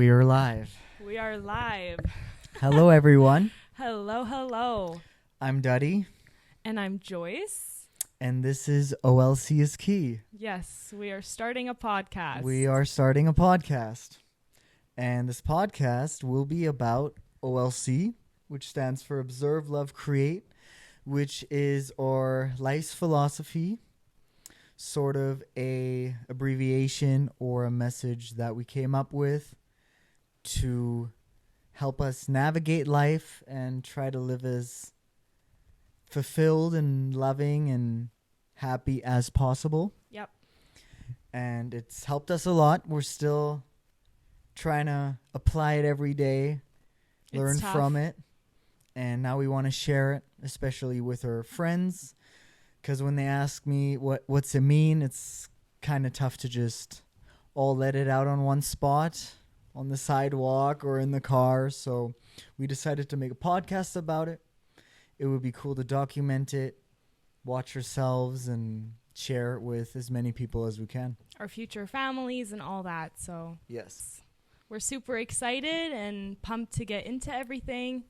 We are live. We are live. Hello, everyone. Hello, hello. I'm DUTTI, And I'm Joyce. and this is OLC is Key. Yes, we are starting a podcast. We are starting a podcast, and this podcast will be about OLC, which stands for Observe, Love, Create, which is our life's philosophy, sort of a abbreviation or a message that we came up with to help us navigate life and try to live as fulfilled and loving and happy as possible. Yep. And it's helped us a lot. We're still trying to apply it every day, learn It's tough. from it. And now we want to share it, especially with our friends. Because when they ask me what's it mean, it's kind of tough to just all let it out on one spot, on the sidewalk or in the car. So we decided to make a podcast about it. It would be cool to document it, watch ourselves, and share it with as many people as we can. Our future families and all that. So Yes. we're super excited and pumped to get into everything.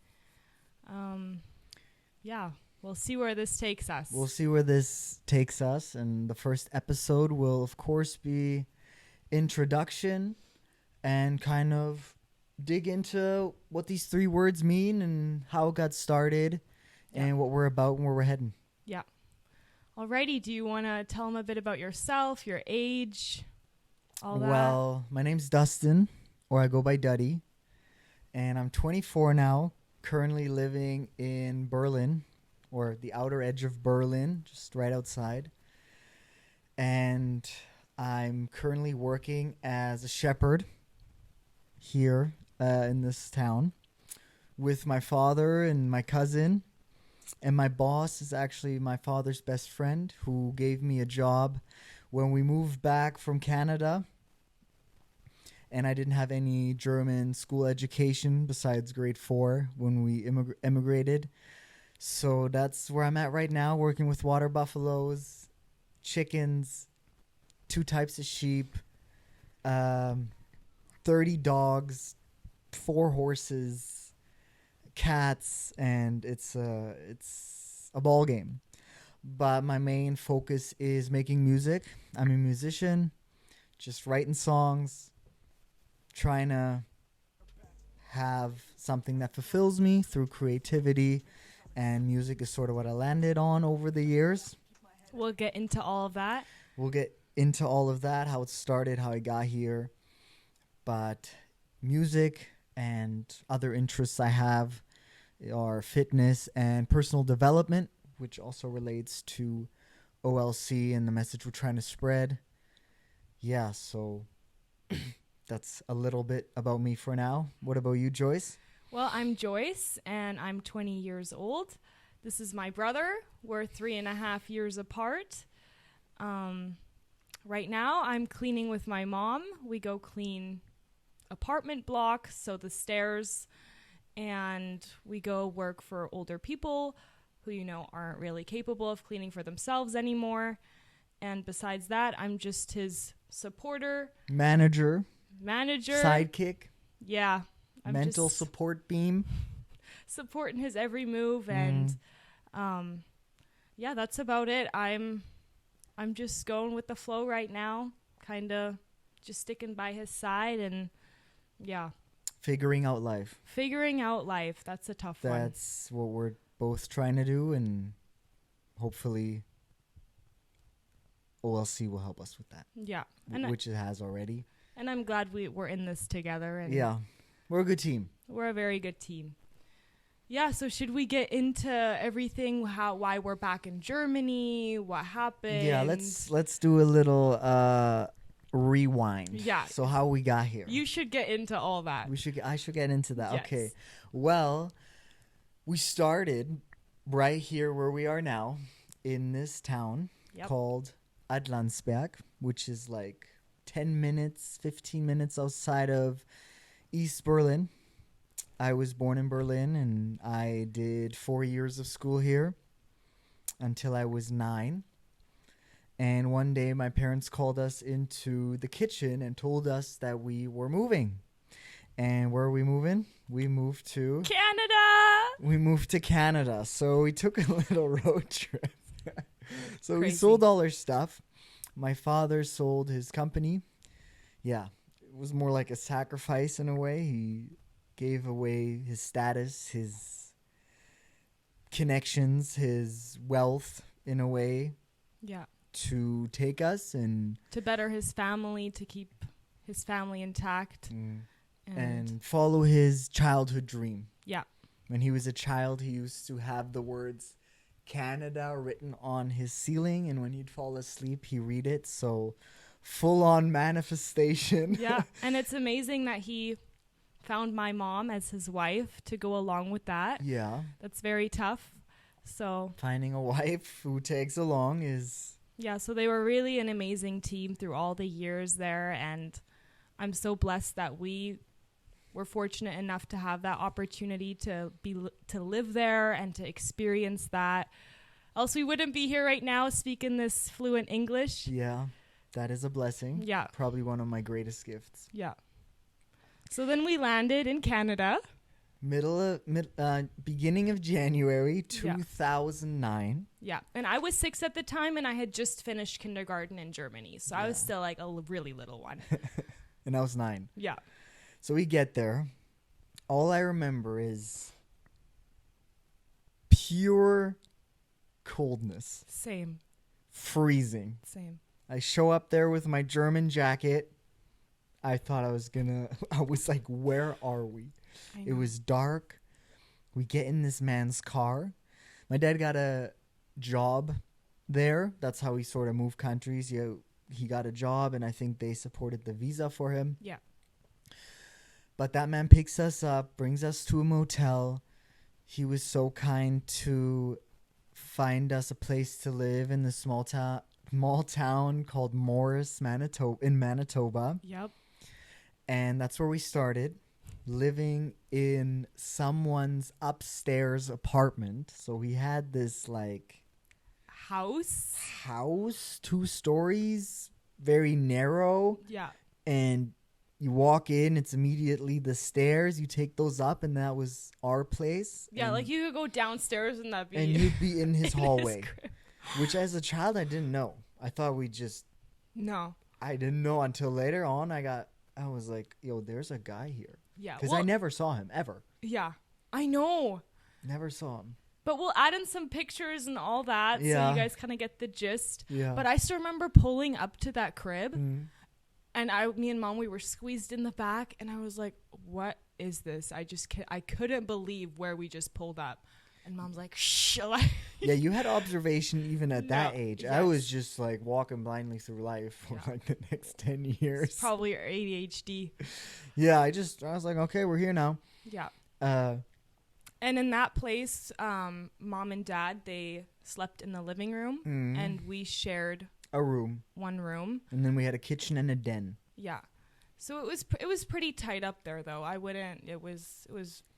Yeah, we'll see where this takes us. We'll see where this takes us. And the first episode will, of course, be introduction and kind of dig into what these three words mean and how it got started and what we're about and where we're heading. Yeah. Alrighty, do you want to tell them a bit about yourself, your age, all that? Well, my name's Dustin, or I go by DUTTI, and I'm 24 now, currently living in Berlin, or the outer edge of Berlin, just right outside. And I'm currently working as a shepherd here in this town with my father and my cousin. And my boss is actually my father's best friend who gave me a job when we moved back from Canada. And I didn't have any German school education besides grade 4 when we immigrated. So that's where I'm at right now, working with water buffaloes, chickens, 2 types of sheep, 30 dogs, 4 horses, cats, and it's a ball game. But my main focus is making music. I'm a musician, just writing songs, trying to have something that fulfills me through creativity, and music is sort of what I landed on over the years. We'll get into all of that. We'll get into all of that, how it started, how I got here. But music and other interests I have are fitness and personal development, which also relates to OLC and the message we're trying to spread. Yeah, so that's a little bit about me for now. What about you, Joyce? Well, I'm Joyce, and I'm 20 years old. This is my brother. We're 3.5 years apart. Right now, I'm cleaning with my mom. We go clean apartment blocks, so the stairs, and we go work for older people who, aren't really capable of cleaning for themselves anymore. And besides that, I'm just his supporter, Manager, sidekick, yeah, I'm mental just support beam. supporting his every move, and yeah, that's about it. I'm just going with the flow right now, kind of just sticking by his side, and yeah, Figuring out life. figuring out life. That's a tough one. That's what we're both trying to do, and hopefully OLC will help us with that, Yeah, and which it has already. and I'm glad we're in this together, and Yeah, we're a good team. we're a very good team. Yeah, so should we get into everything, why we're back in Germany, what happened? Yeah, let's do a little rewind. Yeah. So how we got here. You should get into all that. I should get into that. Yes. Okay. Well, we started right here where we are now in this town Yep. called Adlandsberg, which is like 10 minutes, 15 minutes outside of East Berlin. I was born in Berlin, and I did 4 years of school here until I was 9. And one day my parents called us into the kitchen and told us that we were moving. And where are we moving? We moved to Canada. So we took a little road trip. So we Crazy. sold all our stuff. My father sold his company. Yeah, it was more like a sacrifice in a way. He gave away his status, his connections, his wealth in a way Yeah. to take us and To better his family, to keep his family intact. and follow his childhood dream. Yeah. When he was a child, he used to have the words Canada written on his ceiling, and when he'd fall asleep, he'd read it. So full on manifestation. Yeah. And it's amazing that he found my mom as his wife to go along with that. Yeah. That's very tough. So, Finding a wife who tags along is... yeah, so they were really an amazing team through all the years there. And I'm so blessed that we were fortunate enough to have that opportunity to live there and to experience that. Else we wouldn't be here right now speaking this fluent English. Yeah, that is a blessing. Yeah. Probably one of my greatest gifts. Yeah. So then we landed in Canada. Beginning of January 2009. Yeah. And I was 6 at the time, and I had just finished kindergarten in Germany. So I was still like a really little one. And I was 9. Yeah. So we get there. All I remember is pure coldness. Same. Freezing. Same. I show up there with my German jacket. I thought I was like, where are we? It was dark. We get in this man's car. My dad got a job there. That's how he sort of moved countries. He got a job, and I think they supported the visa for him. Yeah. But that man picks us up, brings us to a motel. He was so kind to find us a place to live in the small town called Morris, Manitoba. Yep. And that's where we started, living in someone's upstairs apartment. So we had this like House, 2 stories, very narrow. Yeah. And you walk in, it's immediately the stairs. You take those up, and that was our place. Yeah, and, like you could go downstairs and that'd be... and you'd be in his hallway, crib. which as a child I didn't know. I thought No. I didn't know until later on. I was like, yo, there's a guy here. Yeah. Because I never saw him, ever. Yeah. I know. Never saw him. But we'll add in some pictures and all that so you guys kind of get the gist. Yeah. But I still remember pulling up to that crib. Mm. And me and Mom, we were squeezed in the back, and I was like, "What is this?" I couldn't believe where we just pulled up. And Mom's like, "Shh." Yeah, you had observation even at that No, age. yes. I was just like walking blindly through life for like the next 10 years. It's probably your ADHD. Yeah, I was like, okay, we're here now. Yeah. And in that place, Mom and Dad, they slept in the living room, and we shared a room, one room, and then we had a kitchen and a den. Yeah. So it was pretty tight up there, though. It was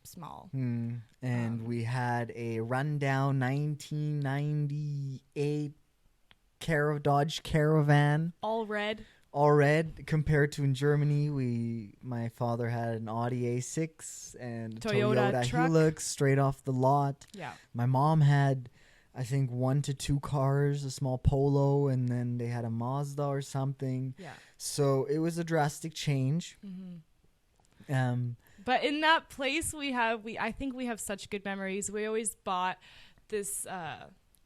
small. And we had a rundown 1998 Dodge Caravan. All red. Compared to in Germany, my father had an Audi A6 and Toyota truck. Hilux straight off the lot. Yeah. My mom had, I think, 1 to 2 cars, a small Polo, and then they had a Mazda or something. Yeah. So it was a drastic change. But in that place, I think we have such good memories. We always bought this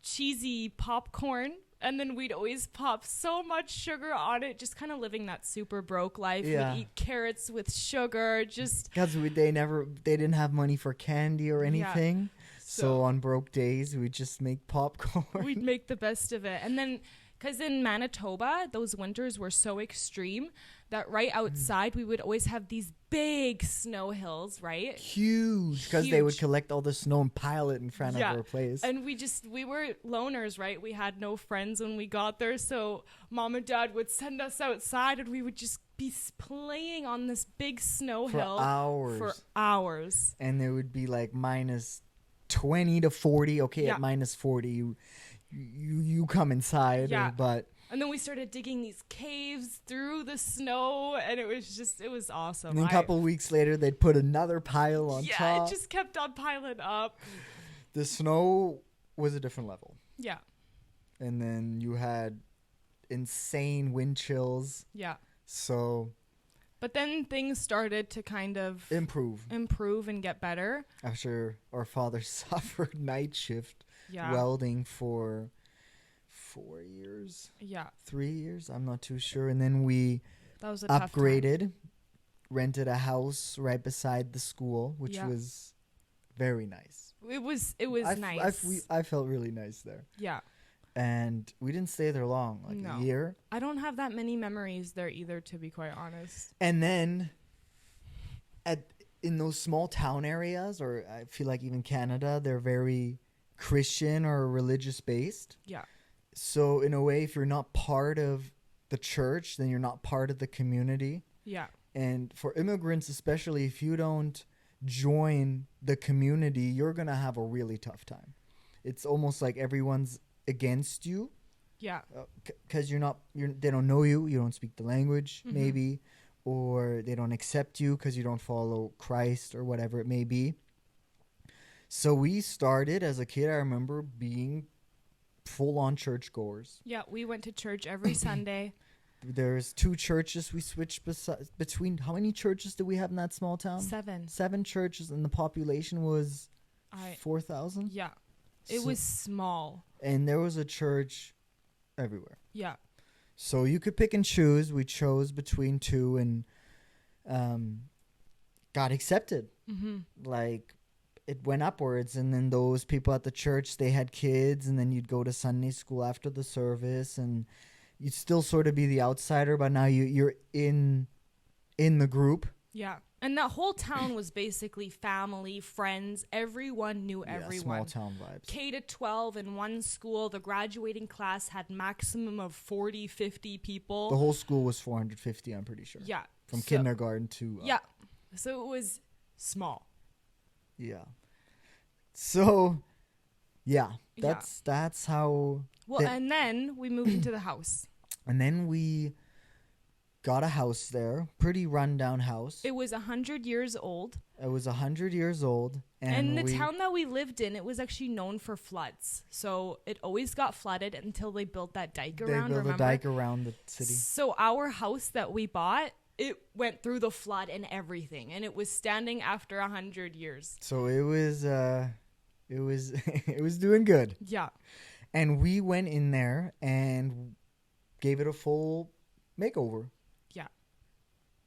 cheesy popcorn, and then we'd always pop so much sugar on it, just kind of living that super broke life. Yeah. We'd eat carrots with sugar, just... Because they didn't have money for candy or anything. Yeah. So on broke days, we'd just make popcorn. We'd make the best of it. And then, because in Manitoba, those winters were so extreme that right outside, we would always have these big snow hills, right? Huge. Because they would collect all the snow and pile it in front of our place. And we were loners, right? We had no friends when we got there. So Mom and Dad would send us outside, and we would just be playing on this big snow hill for hours. And there would be like minus 20 to 40. Okay, at minus 40, you come inside. Yeah. But And then we started digging these caves through the snow, and it was awesome. And then a couple weeks later, they'd put another pile on top. Yeah, it just kept on piling up. The snow was a different level. Yeah. And then you had insane wind chills. Yeah. So. But then things started to kind of improve and get better. After our father suffered night shift welding for 4 years. Yeah. 3 years. I'm not too sure. And then we that was a upgraded, tough time. Rented a house right beside the school, which was very nice. It was nice. I felt really nice there. Yeah. And we didn't stay there long, a year. I don't have that many memories there either, to be quite honest. And then in those small town areas, or I feel like even Canada, they're very Christian or religious based. Yeah. So in a way, if you're not part of the church, then you're not part of the community. Yeah. And for immigrants, especially, if you don't join the community, you're going to have a really tough time. It's almost like everyone's against you. Yeah. Because they don't know you. You don't speak the language, maybe. Or they don't accept you because you don't follow Christ or whatever it may be. So we started as a kid, I remember being full-on churchgoers. Yeah, we went to church every Sunday. There's 2 churches we switched between. How many churches did we have in that small town? 7. 7 churches, and the population was 4,000? Yeah. It was small. And there was a church everywhere. Yeah. So you could pick and choose. We chose between 2 and got accepted. Like, it went upwards, and then those people at the church, they had kids, and then you'd go to Sunday school after the service, and you'd still sort of be the outsider, but now you're in the group. Yeah. And that whole town was basically family, friends. Everyone knew everyone. Small town vibes. K to 12 in one school. The graduating class had maximum of 40, 50 people. The whole school was 450, I'm pretty sure. Yeah. From kindergarten to... yeah. So it was small. Yeah. So, yeah. That's how... Well, and then we moved into the house. And then we got a house there. Pretty rundown house. It was 100 years old. It was 100 years old. And the town that we lived in, it was actually known for floods. So it always got flooded until they built that dike around, They built a dike around the city. So our house that we bought, it went through the flood and everything. And it was standing after 100 years. So it was it was doing good. Yeah. And we went in there and gave it a full makeover. Yeah.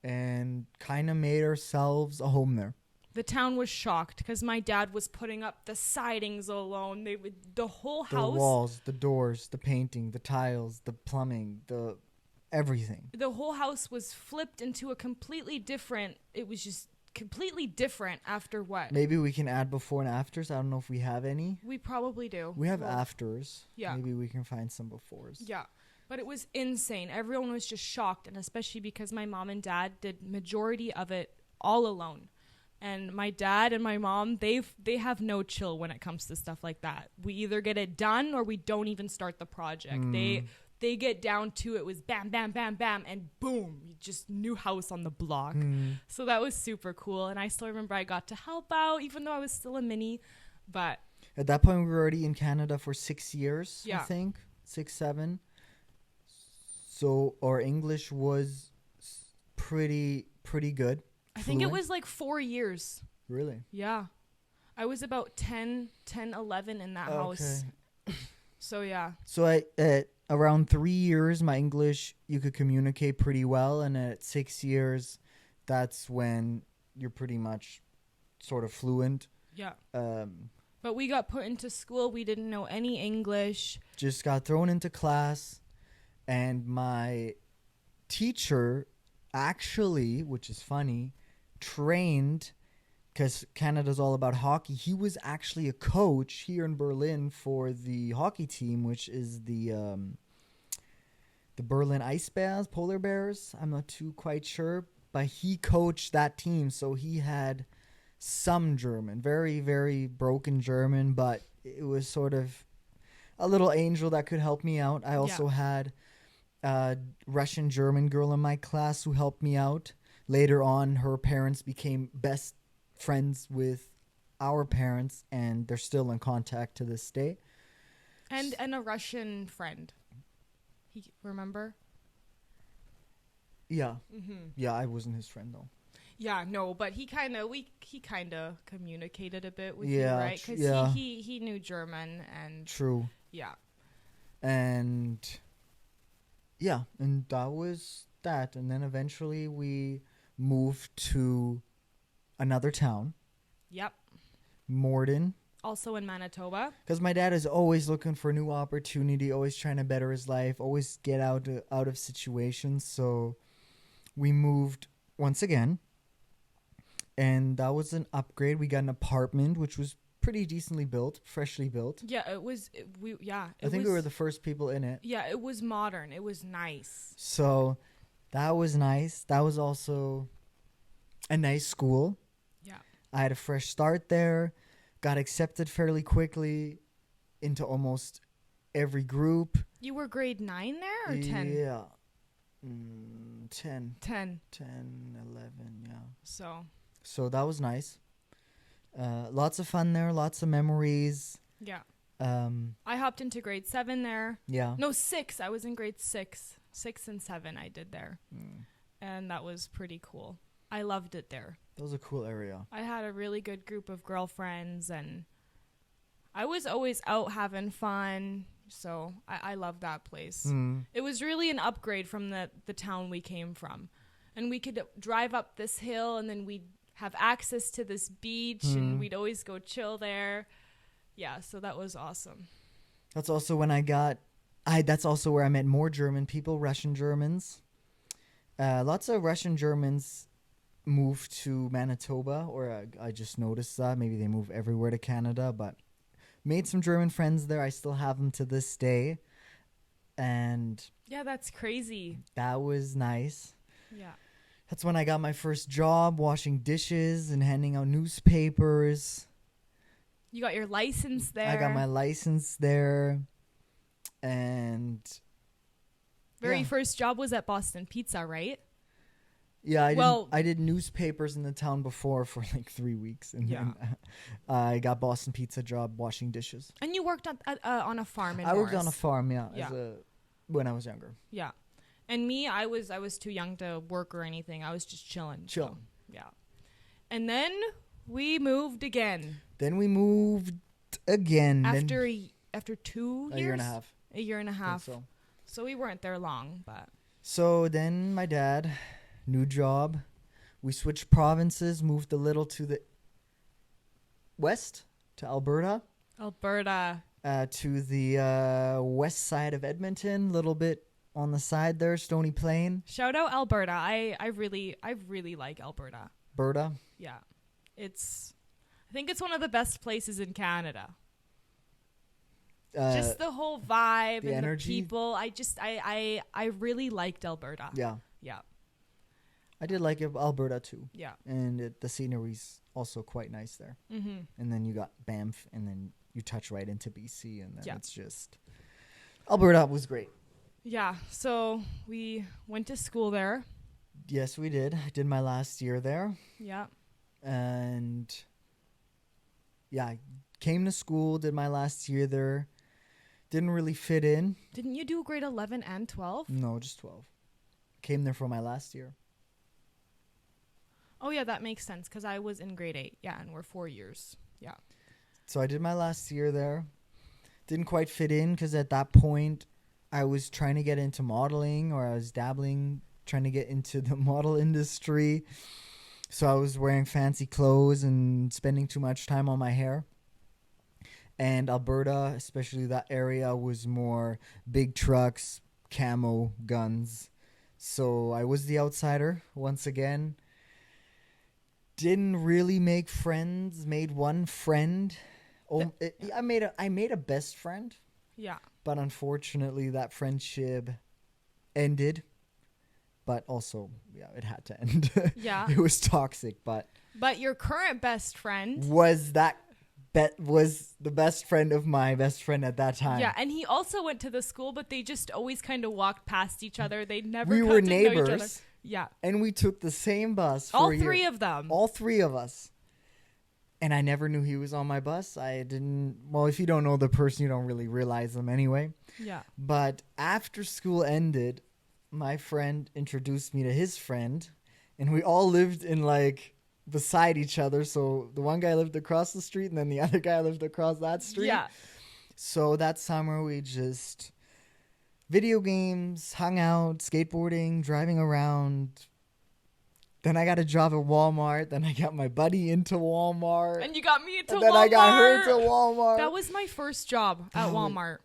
And kind of made ourselves a home there. The town was shocked because my dad was putting up the sidings alone. The whole house. The walls, the doors, the painting, the tiles, the plumbing, the everything. The whole house was flipped into a completely different. It was just completely different after what? Maybe we can add before and afters. I don't know if we have any. We probably do. We have afters. Yeah. Maybe we can find some befores. Yeah. But it was insane. Everyone was just shocked, and especially because my mom and dad did majority of it all alone. And my dad and my mom, they have no chill when it comes to stuff like that. We either get it done or we don't even start the project. They get down to it was bam, bam, bam, bam, and boom, just new house on the block. So that was super cool. And I still remember I got to help out, even though I was still a mini. But at that point, we were already in Canada for 6 years, yeah. I think. 6, 7. So our English was pretty good. I think it was like 4 years. Really? Yeah. I was about 10, 11 in that house. So, yeah. So at around 3 years, my English, you could communicate pretty well. And at 6 years, that's when you're pretty much sort of fluent. Yeah. But we got put into school. We didn't know any English. Just got thrown into class. And my teacher actually, which is funny, trained, because Canada's all about hockey. He was actually a coach here in Berlin for the hockey team, which is the Berlin Ice Bears, Polar Bears. I'm not too quite sure, but he coached that team, so he had some German, very, very broken German, but it was sort of a little angel that could help me out. I also had Russian German girl in my class who helped me out. Later on, her parents became best friends with our parents, and they're still in contact to this day. And a Russian friend. Remember? Yeah. Yeah, I wasn't his friend though. Yeah, no, but he kind of communicated a bit with Yeah, you, right? Because yeah. he knew German and True. yeah. And yeah, and that was that. And then eventually we moved to another town, Yep. Morden, Also in Manitoba. because my dad is always looking for a new opportunity, always trying to better his life, always get out of situations. So we moved once again, and that was an upgrade. We got an apartment, which was pretty decently built, freshly built. Yeah, it was. I think we were the first people in it. Yeah, it was modern. It was nice. So that was nice. That was also a nice school. Yeah. I had a fresh start there. Got accepted fairly quickly into almost every group. You were grade 9 there or 10? Yeah. 10. 10. 10, 11, yeah. So that was nice. Lots of fun there. Lots of memories. yeah. I I hopped into grade 7 there. Yeah. No, 6. I was in grade 6. 6 and 7 I did there. And that was pretty cool. I loved it there. That was a cool area. I had a really good group of girlfriends, and I was always out having fun. So I love that place. It was really an upgrade from the town we came from. And we could drive up this hill, and then we'd have access to this beach, and we'd always go chill there. Yeah, so that was awesome. That's also when that's also where I met more German people, Russian Germans. Lots of Russian Germans moved to Manitoba, or I just noticed that. Maybe they move everywhere to Canada, but made some German friends there. I still have them to this day. And Yeah, that's crazy. that was nice. Yeah. That's when I got my first job, washing dishes and handing out newspapers. You got your license there. I got my license there. And Very yeah. first job was at Boston Pizza, right? yeah, Well- I did newspapers in the town before for like 3 weeks. And Yeah. then I got Boston Pizza job washing dishes. And you worked on a farm in I worked on a Morris. farm, yeah, Yeah. when I was younger. Yeah. And me, I was too young to work or anything. I was just chilling. so, Chill. yeah. And then we moved again. Then we moved again. After 2 years? A year and a half. A year and a I think half. So. So we weren't there long, but So then my dad, new job. We switched provinces, moved a little to the west, to Alberta, Alberta. to the west side of Edmonton, a little bit on the side there, Stony Plain, Shout out Alberta. I really like Alberta. Berta. Yeah. I think it's one of the best places in Canada. Just the whole vibe the and energy. the people. I really liked Alberta. Yeah, Yeah. I did like Alberta too. Yeah. And the scenery's also quite nice there. Mhm. And then you got Banff, and then you touch right into BC, and then Yeah. it's just Alberta was great. Yeah. So we went to school there. Yes, we did. I did my last year there, Yeah. and yeah, I came to school, did my last year there. Didn't really fit in. Didn't you do grade 11 and 12? No, just 12. Came there for my last year. Oh yeah, that makes sense because I was in grade 8. Yeah, and we're 4 years. Yeah. So I did my last year there. Didn't quite fit in because at that point I was trying to get into modeling, or I was dabbling, trying to get into the model industry. So I was wearing fancy clothes and spending too much time on my hair. And Alberta, especially that area, was more big trucks, camo, guns. So I was the outsider once again. Didn't really make friends. Made one friend. I made a best friend, Yeah. but unfortunately that friendship ended. But also, yeah, it had to end. Yeah. It was toxic, but But your current best friend. was that was the best friend of my best friend at that time. Yeah, and he also went to the school, but they just always kind of walked past each other. They never We got were to know each other. neighbors. Yeah. And we took the same bus for All a year. three of them. All three of us. And I never knew he was on my bus. Well, if you don't know the person, you don't really realize them anyway. Yeah. But after school ended, my friend introduced me to his friend, and we all lived in like beside each other. So the one guy lived across the street, and then the other guy lived across that street. Yeah. So that summer we just video games, hung out, skateboarding, driving around. Then I got a job at Walmart. Then I got my buddy into Walmart. And you got me into Walmart. And then I got her into Walmart. That was my first job at Walmart.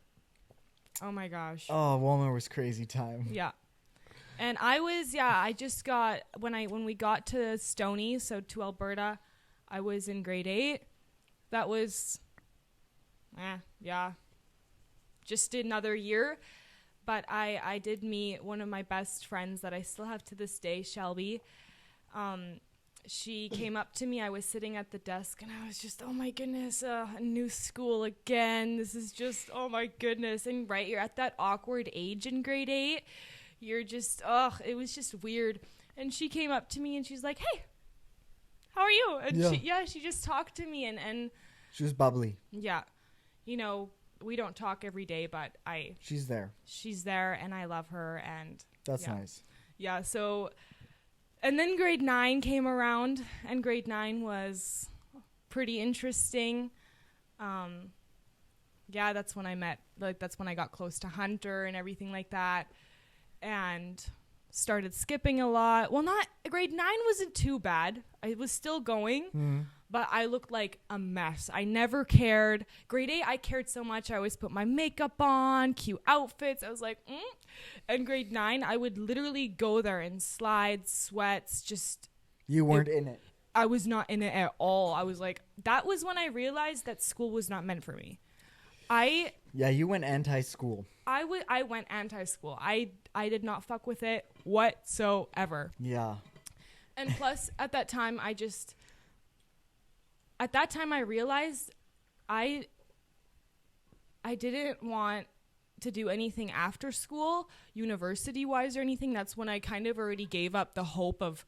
Oh my gosh. Oh, Walmart was crazy time. Yeah. And I just got, when we got to Stoney, so to Alberta, I was in grade 8. That was, just another year. But I did meet one of my best friends that I still have to this day, Shelby. She came up to me. I was sitting at the desk, and I was just, oh my goodness, a new school again. This is just, oh my goodness. And right, you're at that awkward age in grade 8. You're just, it was just weird. And she came up to me, and she's like, hey, how are you? And she just talked to me, and she was bubbly. Yeah. You know, we don't talk every day, but she's there. She's there, and I love her, and that's nice. Yeah, so, and then grade 9 came around, and grade 9 was pretty interesting. That's when I met, that's when I got close to Hunter and everything like that, and started skipping a lot. Well, grade 9 wasn't too bad. I was still going, but I looked like a mess. I never cared. Grade 8, I cared so much. I always put my makeup on, cute outfits. I was like, And grade 9, I would literally go there in slides, sweats, just... You weren't in it. I was not in it at all. I was like, that was when I realized that school was not meant for me. Yeah, you went anti-school. I went anti-school. I did not fuck with it whatsoever. Yeah. And plus, at that time, I realized I didn't want to do anything after school, university-wise or anything. That's when I kind of already gave up the hope of,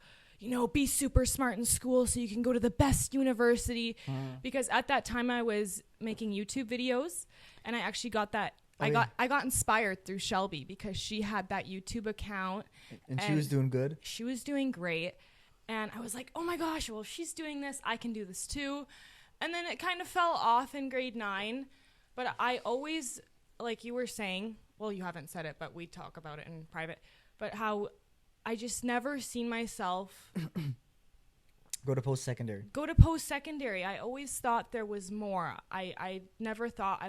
be super smart in school so you can go to the best university. Because at that time, I was making YouTube videos, and I actually got that. I got inspired through Shelby because she had that YouTube account. And she was doing good? She was doing great. And I was like, oh my gosh, well, if she's doing this, I can do this too. And then it kind of fell off in grade 9. But I always, like you were saying, well, you haven't said it, but we talk about it in private, but how I just never seen myself go to post-secondary. I always thought there was more. I never thought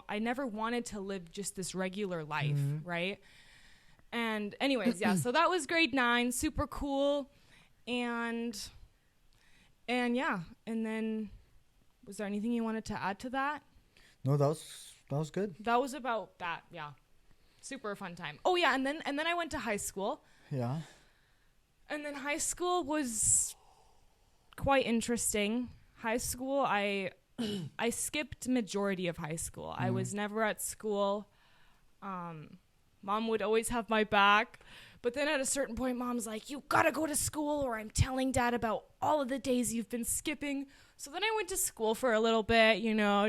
I never wanted to live just this regular life, right? And anyways, so that was grade 9, super cool. And yeah, and then was there anything you wanted to add to that? No, that was good. That was about that, yeah. Super fun time. Oh yeah, and then I went to high school. Yeah. And then high school was quite interesting. High school, I skipped majority of high school. I was never at school. Mom would always have my back. But then at a certain point, Mom's like, you gotta go to school or I'm telling Dad about all of the days you've been skipping. So then I went to school for a little bit,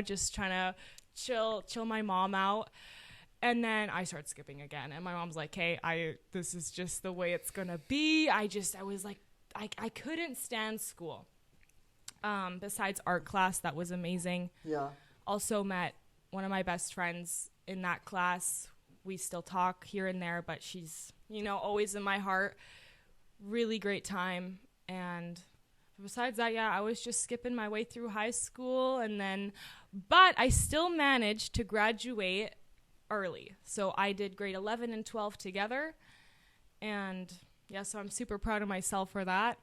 just trying to chill my mom out. And then I started skipping again. And my mom's like, hey, this is just the way it's gonna be. I was like, I couldn't stand school. Besides art class, that was amazing. Yeah. Also met one of my best friends in that class. We still talk here and there, but she's, always in my heart. Really great time. And besides that, I was just skipping my way through high school. But I still managed to graduate early. So I did grade 11 and 12 together. And so I'm super proud of myself for that.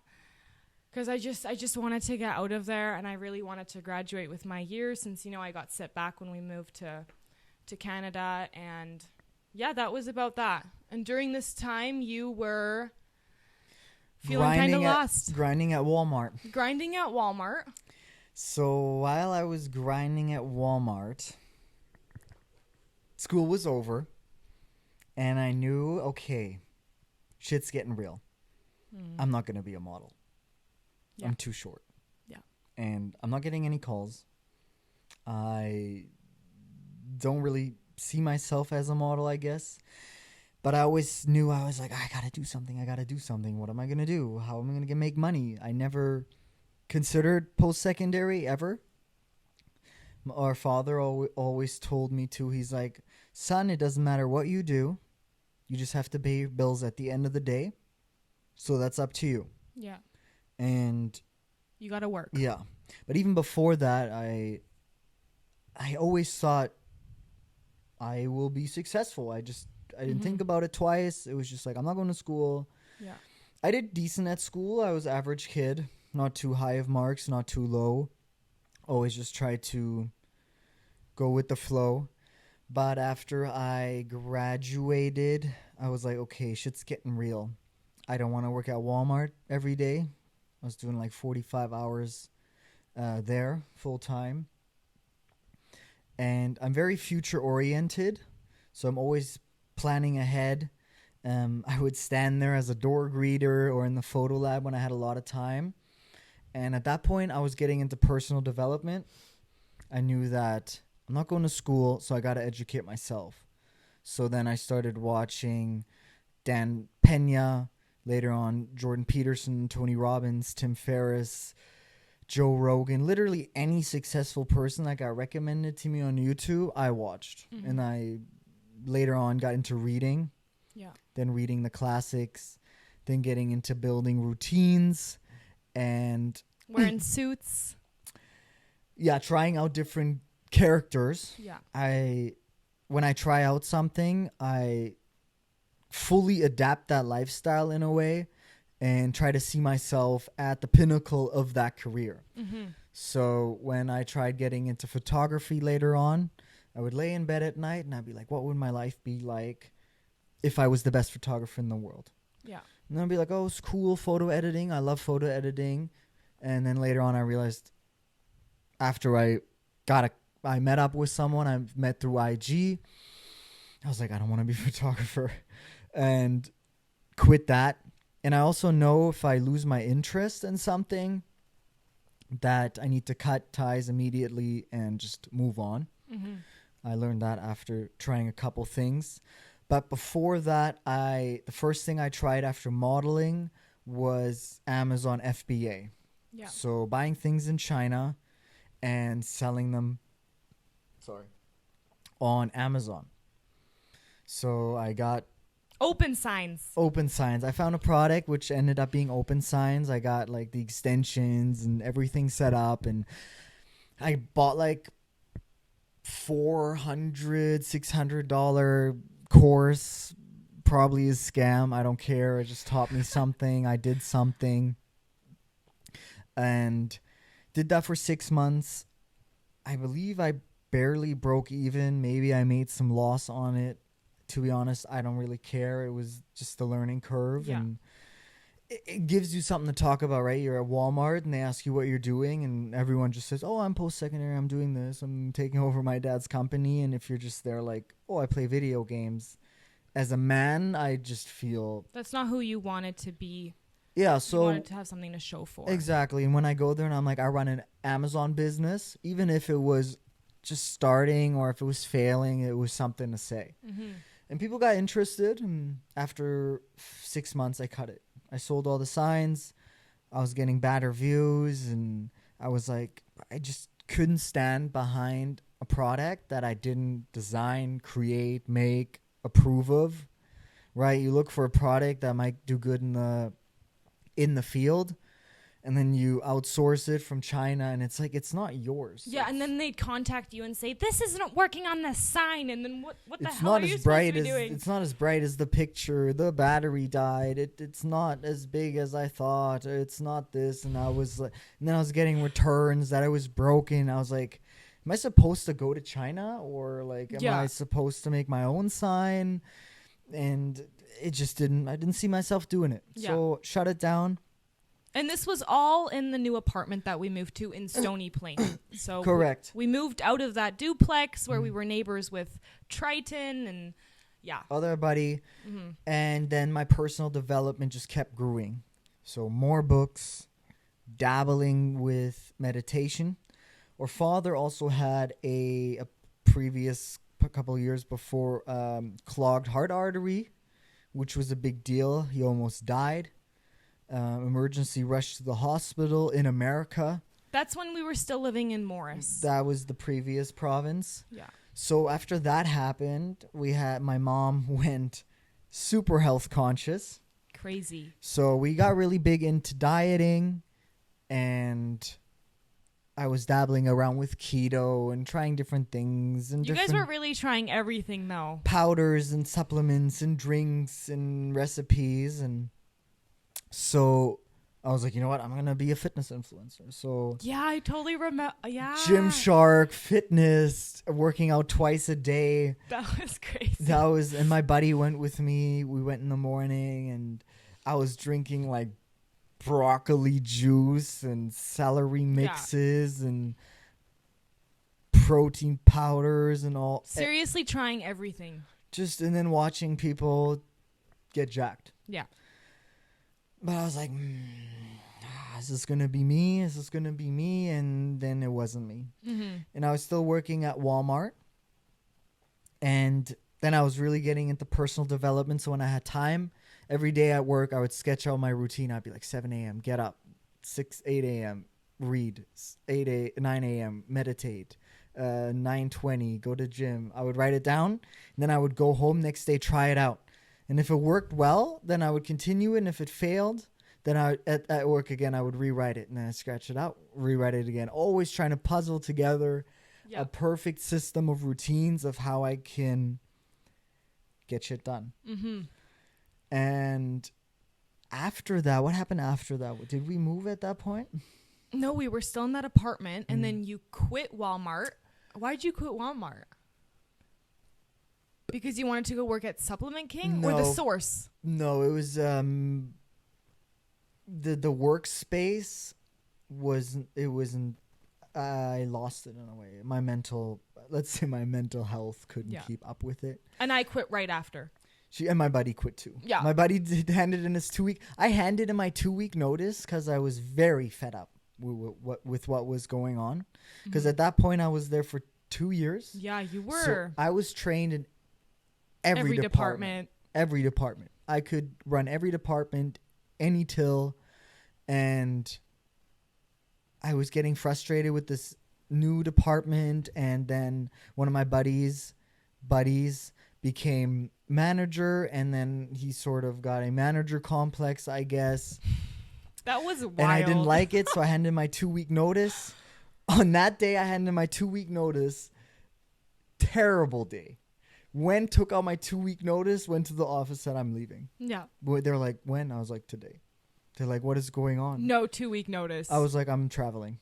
Because I just wanted to get out of there, and I really wanted to graduate with my year since, I got set back when we moved to Canada. And that was about that. And during this time, you were feeling kind of lost. Grinding at Walmart. So while I was grinding at Walmart, school was over, and I knew, okay, shit's getting real. I'm not going to be a model. Yeah. I'm too short. Yeah. And I'm not getting any calls. I don't really see myself as a model, I guess. But I always knew, I was like, I got to do something. What am I going to do? How am I going to make money? I never considered post-secondary ever. Our father always told me to. He's like, son, it doesn't matter what you do. You just have to pay your bills at the end of the day. So that's up to you. Yeah. And you got to work. yeah. But even before that, I always thought I will be successful. I didn't think about it twice. It was just like, I'm not going to school. Yeah. I did decent at school. I was average kid. Not too high of marks, not too low. Always just tried to go with the flow. But after I graduated, I was like, okay, shit's getting real. I don't want to work at Walmart every day. I was doing like 45 hours there full time. And I'm very future oriented. So I'm always planning ahead. I would stand there as a door greeter or in the photo lab when I had a lot of time. And at that point, I was getting into personal development. I knew that I'm not going to school, so I got to educate myself. So then I started watching Dan Pena, later on Jordan Peterson, Tony Robbins, Tim Ferriss, Joe Rogan. Literally any successful person that got recommended to me on YouTube, I watched. And I later on got into reading. Yeah. Then reading the classics. Then getting into building routines. And wearing suits. Yeah, trying out different characters. Yeah. When I try out something, I fully adapt that lifestyle in a way and try to see myself at the pinnacle of that career. So when I tried getting into photography later on, I would lay in bed at night and I'd be like, what would my life be like if I was the best photographer in the world? Yeah. And I'd be like, oh, it's cool, photo editing. I love photo editing. And then later on, I realized after I met up with someone I met through IG, I was like, I don't want to be a photographer, and quit that. And I also know if I lose my interest in something, that I need to cut ties immediately and just move on. I learned that after trying a couple things. But before that, the first thing I tried after modeling was Amazon FBA. Yeah. So buying things in China and selling them on Amazon. So I got open signs. I found a product which ended up being open signs. I got like the extensions and everything set up, and I bought like $400, $600 course. Probably a scam. I don't care. It just taught me something. I did something. And did that for 6 months. I believe I barely broke even. Maybe I made some loss on it. To be honest, I don't really care. It was just a learning curve. Yeah. And it gives you something to talk about, right? You're at Walmart and they ask you what you're doing, and everyone just says, oh, I'm post-secondary, I'm doing this, I'm taking over my dad's company. And if you're just there like, oh, I play video games. As a man, I just feel... That's not who you wanted to be. Yeah, so... You wanted to have something to show for. Exactly. And when I go there and I'm like, I run an Amazon business, even if it was just starting or if it was failing, it was something to say. And people got interested, and after 6 months, I cut it. I sold all the signs. I was getting bad reviews, and I was like, I just couldn't stand behind a product that I didn't design, create, make, approve of, right? You look for a product that might do good in the field, and then you outsource it from China, and it's like, it's not yours. Yeah, and then they'd contact you and say, this isn't working on the sign, and then what the It's hell not are you as supposed bright to be as doing? it's not as bright as the picture. The battery died. It's not as big as I thought. It's not this. And I was like, and then I was getting returns that I was broken. I was like, am I supposed to go to China, or like am I supposed to make my own sign? And it just I didn't see myself doing it. Yeah. So shut it down. And this was all in the new apartment that we moved to in Stony Plain. So Correct. We moved out of that duplex where we were neighbors with Triton and other buddy. Mm-hmm. And then my personal development just kept growing. So more books, dabbling with meditation. Our father also had a previous couple of years before clogged heart artery, which was a big deal. He almost died. Emergency rush to the hospital in America. That's when we were still living in Morris. That was the previous province. Yeah. So after that happened, my mom went super health conscious. Crazy. So we got really big into dieting, and I was dabbling around with keto and trying different things. And you guys were really trying everything, though. Powders and supplements and drinks and recipes. And so I was like, you know what? I'm going to be a fitness influencer. So yeah, I totally remember. Yeah. Gymshark, fitness, working out twice a day. That was crazy. And my buddy went with me. We went in the morning, and I was drinking like broccoli juice and celery mixes and protein powders and all. Seriously trying everything. And then watching people get jacked. Yeah. But I was like, is this going to be me? Is this going to be me? And then it wasn't me. Mm-hmm. And I was still working at Walmart. And then I was really getting into personal development. So when I had time, every day at work, I would sketch out my routine. I'd be like 7 a.m., get up, 8 a.m., read, 9 a.m., meditate, 9:20, go to gym. I would write it down, and then I would go home next day, try it out. And if it worked well, then I would continue it. And if it failed, then at work again, I would rewrite it. And then I scratch it out, rewrite it again. Always trying to puzzle together a perfect system of routines of how I can get shit done. Mm-hmm. And after that, what happened after that? Did we move at that point? No, we were still in that apartment. And then you quit Walmart. Why'd you quit Walmart? Because you wanted to go work at Supplement King or The Source? No, it was the workspace wasn't. I lost it in a way. My mental health couldn't keep up with it. And I quit right after. And my buddy quit too. Yeah. My buddy handed in his 2 week. I handed in my 2 week notice because I was very fed up with what was going on. Because at that point I was there for 2 years. Yeah, you were. So I was trained in every department. Every department. I could run every department, any till, and I was getting frustrated with this new department. And then one of my buddies became manager, and then he sort of got a manager complex, I guess. That was wild. And I didn't like it, so I handed in my 2 week notice. On that day, I handed in my 2 week notice. Terrible day. Took out my 2 week notice, went to the office, said I'm leaving. Yeah. They're like, when? I was like, today. They're like, what is going on? No 2 week notice. I was like, I'm traveling.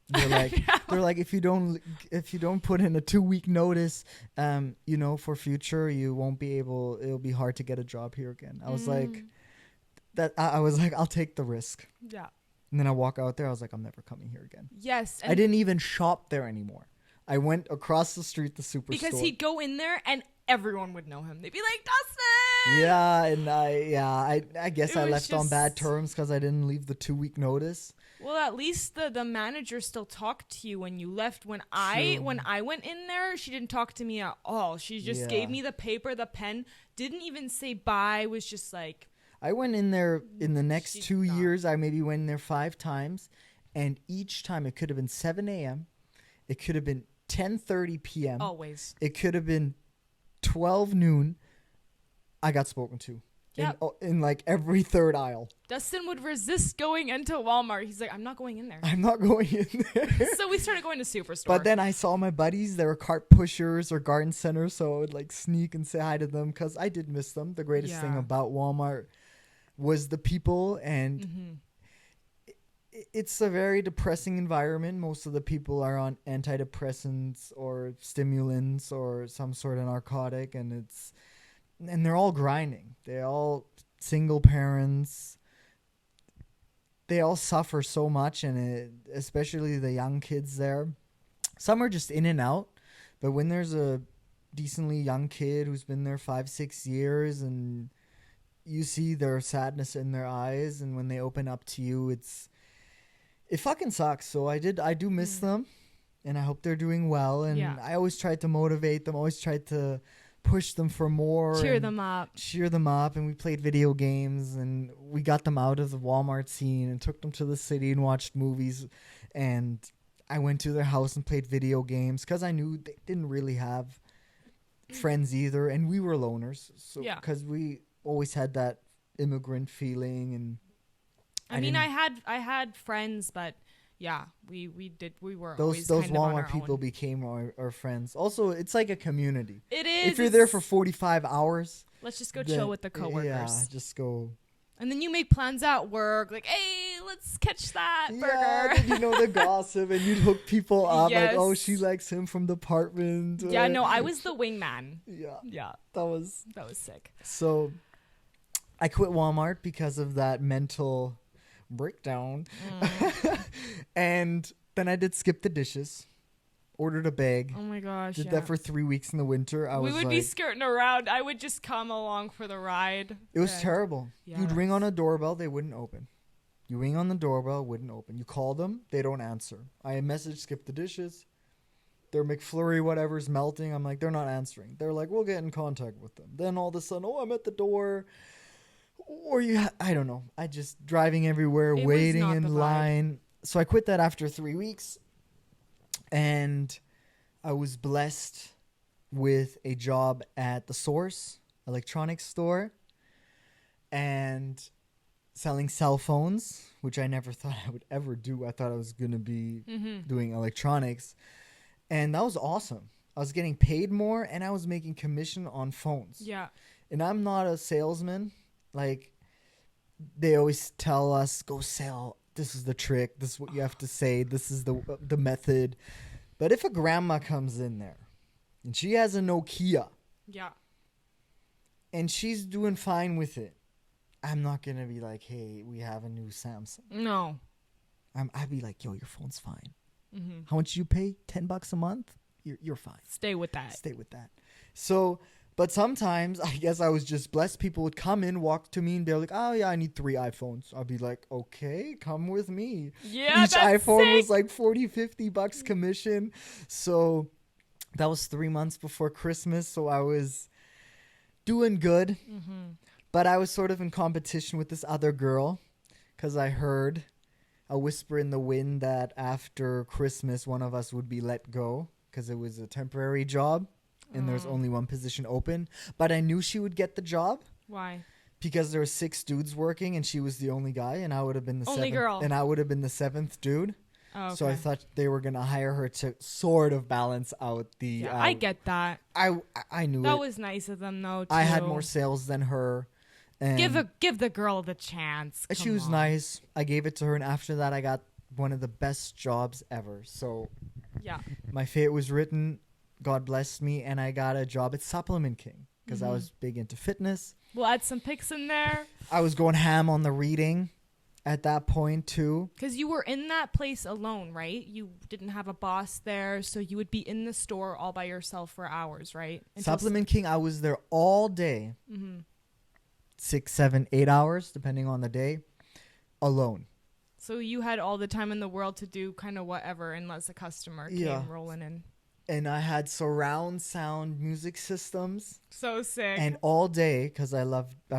They're like, if you don't put in a 2 week notice, for future, you won't be able. It'll be hard to get a job here again. I was like, I'll take the risk. Yeah. And then I walk out there. I was like, I'm never coming here again. Yes. I didn't even shop there anymore. I went across the street to Superstore. Because he'd go in there and everyone would know him. They'd be like, Dustin! Yeah, and I guess I left on bad terms because I didn't leave the 2 week notice. Well, at least the manager still talked to you when you left. When I went in there, she didn't talk to me at all. She just gave me the paper, the pen, didn't even say bye, was just like... I went in there in the next 2 years. I maybe went in there 5 times. And each time it could have been 7 a.m. It could have been 10:30 p.m. Always. It could have been 12 noon. I got spoken to. Yep. In like every third aisle. Dustin would resist going into Walmart. He's like, I'm not going in there. I'm not going in there. So we started going to Superstore. But then I saw my buddies. They were cart pushers or garden centers. So I would like sneak and say hi to them because I did miss them. The greatest thing about Walmart was the people. And it's a very depressing environment. Most of the people are on antidepressants or stimulants or some sort of narcotic. And they're all grinding. They're all single parents. they all suffer so much, and especially the young kids there. Some are just in and out, but when there's a decently young kid who's been there 5-6 years, and you see their sadness in their eyes, and when they open up to you, it fucking sucks. So I do miss them, and I hope they're doing well. And I always tried to motivate them, always tried to push them for more, cheer them up. And we played video games, and we got them out of the Walmart scene and took them to the city and watched movies. And I went to their house and played video games because I knew they didn't really have friends either, and we were loners. So because we always had that immigrant feeling. And I mean, I had friends, but we were those always kind of on Walmart our people own. became our friends. Also, it's like a community. It is. If you're there for 45 hours, let's just go chill with the coworkers. Yeah, just go. And then you make plans at work, like, hey, let's catch that burger. Then you know the gossip, and you'd hook people up, Yes. like, oh, she likes him from the apartment. Yeah, no, I was the wingman. Yeah, that was sick. So I quit Walmart because of that mental breakdown. And then I did skip the dishes, ordered a bag. Oh my gosh. Did that for 3 weeks in the winter. We would be skirting around. I would just come along for the ride. It was terrible. Yeah. You'd ring on a doorbell, they wouldn't open. You ring on the doorbell, wouldn't open. You call them, they don't answer. I message skip the dishes. Their McFlurry, whatever's melting. I'm like, they're not answering. They're like, we'll get in contact with them. Then all of a sudden, I'm at the door. Or I don't know. I just driving everywhere, waiting in line. So I quit that after 3 weeks. And I was blessed with a job at the Source electronics store and selling cell phones, which I never thought I would ever do. I thought I was going to be doing electronics. And that was awesome. I was getting paid more, and I was making commission on phones. Yeah. And I'm not a salesman. Like, they always tell us, go sell. This is the trick. This is what you have to say. This is the method. But if a grandma comes in there and she has a Nokia, and she's doing fine with it, I'm not going to be like, hey, we have a new Samsung. No. I'd be like, yo, your phone's fine. How much you pay? $10 a month? You're fine. Stay with that. So, but sometimes I guess I was just blessed. People would come in, walk to me, and they're like, oh, yeah, I need 3 iPhones. I'll be like, okay, come with me. Yeah, Each that's iPhone sick. was like $40-$50 commission. So that was 3 months before Christmas. So I was doing good. But I was sort of in competition with this other girl because I heard a whisper in the wind that after Christmas, one of us would be let go because it was a temporary job. And there's only one position open. But I knew she would get the job. Why? Because there were 6 dudes working and she was the only guy, and I would have been the Only seventh girl. And I would have been the 7th dude. Oh, okay. So I thought they were gonna hire her to sort of balance out the I get that. I knew That it. was nice of them though, too. I had more sales than her. And Give the girl the chance. she Come was on. nice. I gave it to her, and after that I got one of the best jobs ever. So Yeah. my fate was written. God blessed me, and I got a job at Supplement King because I was big into fitness. We'll add some pics in there. I was going ham on the reading at that point too. Because you were in that place alone, right? You didn't have a boss there, so you would be in the store all by yourself for hours, right? Supplement King, I was there all day. 6, 7, 8 hours, depending on the day, alone. So you had all the time in the world to do kind of whatever unless a customer came rolling in. And I had surround sound music systems. So sick. And all day, because I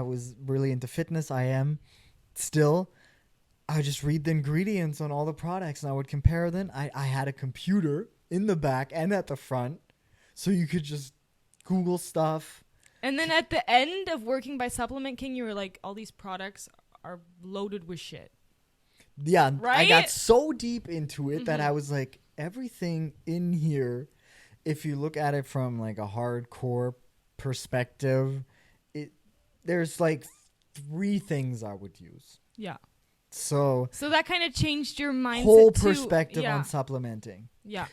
was really into fitness. I am still. I would just read the ingredients on all the products, and I would compare them. I had a computer in the back and at the front, so you could just Google stuff. And then at the end of working by Supplement King, you were like, all these products are loaded with shit. Yeah, right? I got so deep into it that I was like, everything in here, if you look at it from like a hardcore perspective, there's like 3 things I would use. Yeah. So that kind of changed your mindset whole too. perspective on supplementing. Yeah.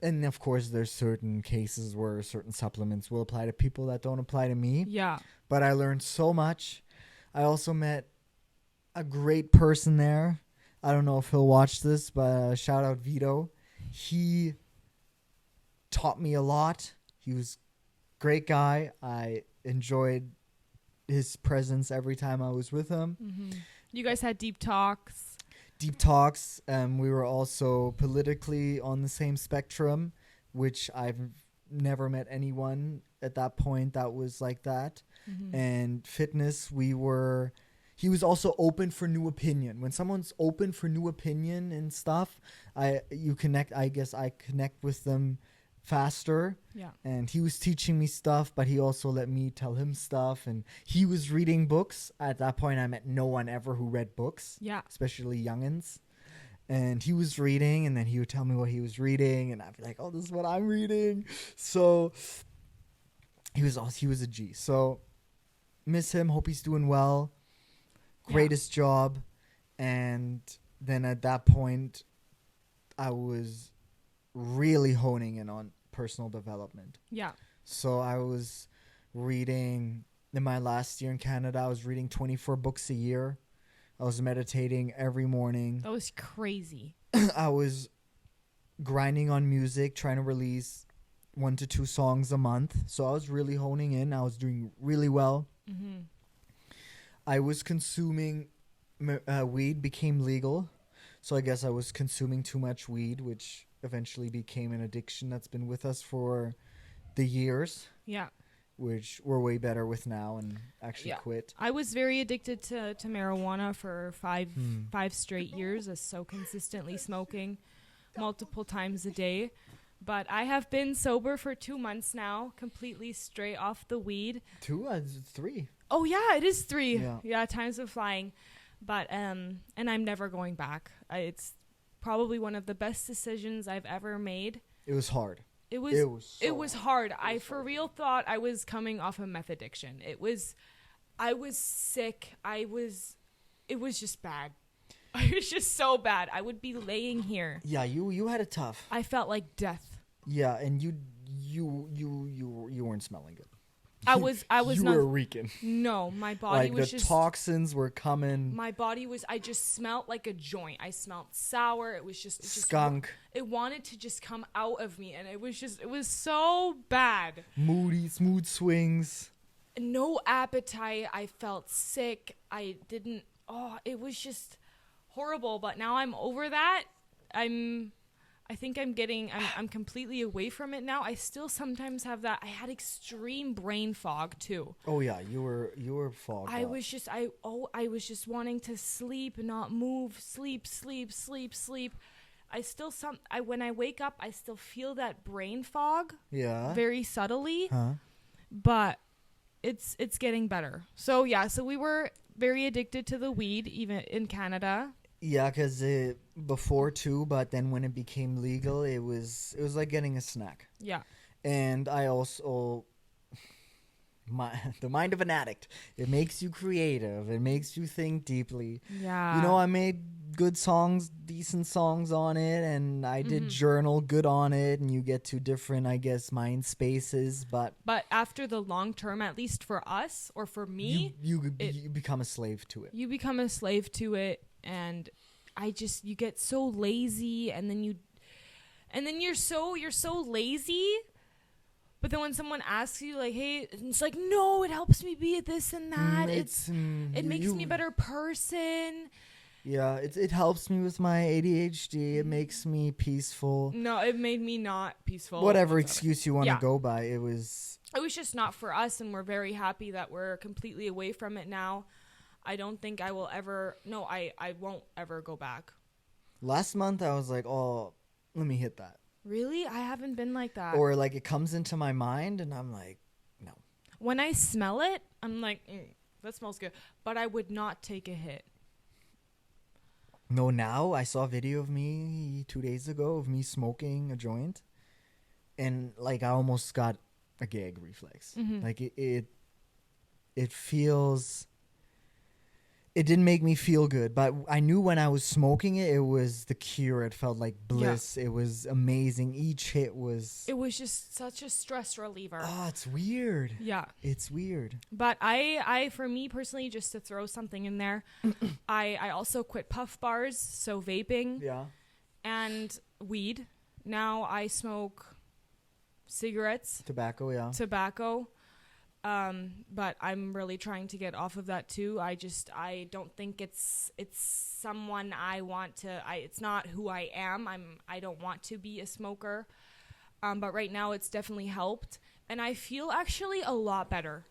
And of course, there's certain cases where certain supplements will apply to people that don't apply to me. Yeah. But I learned so much. I also met a great person there. I don't know if he'll watch this, but shout out Vito. He taught me a lot. He was a great guy. I enjoyed his presence every time I was with him. Mm-hmm. You guys had deep talks. Deep talks. We were also politically on the same spectrum, which I've never met anyone at that point that was like that. Mm-hmm. And fitness, he was also open for new opinion. When someone's open for new opinion and stuff, I guess I connect with them faster. Yeah. And he was teaching me stuff, but he also let me tell him stuff. And he was reading books. At that point, I met no one ever who read books. Yeah. Especially youngins. And he was reading, and then he would tell me what he was reading, and I'd be like, "Oh, this is what I'm reading." So he was a G. So miss him. Hope he's doing well. Greatest job. And then at that point, I was really honing in on personal development. Yeah. So I was reading in my last year in Canada. I was reading 24 books a year. I was meditating every morning. That was crazy. I was grinding on music, trying to release 1 to 2 songs a month. So I was really honing in. I was doing really well. Mm-hmm. I was consuming weed, became legal. So I guess I was consuming too much weed, which eventually became an addiction that's been with us for the years. Yeah. Which we're way better with now and actually quit. I was very addicted to marijuana for five straight years, so consistently smoking multiple times a day. But I have been sober for 2 months now, completely straight off the weed. 2? 3. Oh, yeah, it is 3. Yeah. Yeah, times are flying. But, and I'm never going back. It's probably one of the best decisions I've ever made. It was hard. It was hard. I for real thought I was coming off a meth addiction. I was sick. It was just bad. It was just so bad. I would be laying here. Yeah, you had it tough. I felt like death. Yeah, and you weren't smelling good. I was you not. were reeking. No, my body was the just toxins were coming. My body was. I just smelled like a joint. I smelled sour. It just skunk. It wanted to just come out of me, and it was so bad. Mood swings. No appetite. I felt sick. It was just horrible. But now I'm over that. I think I'm completely away from it now. I still sometimes have that. I had extreme brain fog too. Oh yeah, you were fogged. I was just wanting to sleep, not move, sleep. When I wake up, I still feel that brain fog. Yeah. Very subtly. Huh? But it's getting better. So we were very addicted to the weed even in Canada. Yeah, because before too, but then when it became legal, it was like getting a snack. Yeah. And I also, the mind of an addict, it makes you creative. It makes you think deeply. Yeah. I made good songs, decent songs on it, and I did journal good on it, and you get to different, I guess, mind spaces. But after the long term, at least for us or for me, you become a slave to it. You become a slave to it. And you get so lazy, and then you're so lazy. But then when someone asks you, like, hey, it's like, no, it helps me be this and that. It makes me a better person. Yeah, it helps me with my ADHD. It makes me peaceful. No, it made me not peaceful. Whatever excuse you want to go by, it was just not for us, and we're very happy that we're completely away from it now. I don't think I will ever. No, I won't ever go back. Last month, I was like, oh, let me hit that. Really? I haven't been like that. Or like it comes into my mind, and I'm like, no. When I smell it, I'm like, that smells good. But I would not take a hit. No, now I saw a video of me 2 days ago of me smoking a joint, and like I almost got a gag reflex. Mm-hmm. Like it feels it didn't make me feel good, but I knew when I was smoking it, it was the cure. It felt like bliss. It was amazing. Each hit was... It was just such a stress reliever. Oh, it's weird. Yeah. It's weird. But I for me personally, just to throw something in there, I also quit puff bars, so vaping. Yeah. And weed. Now I smoke cigarettes. Tobacco. But I'm really trying to get off of that too. I don't think it's someone I want to, it's not who I am. I don't want to be a smoker. But right now it's definitely helped. And I feel actually a lot better.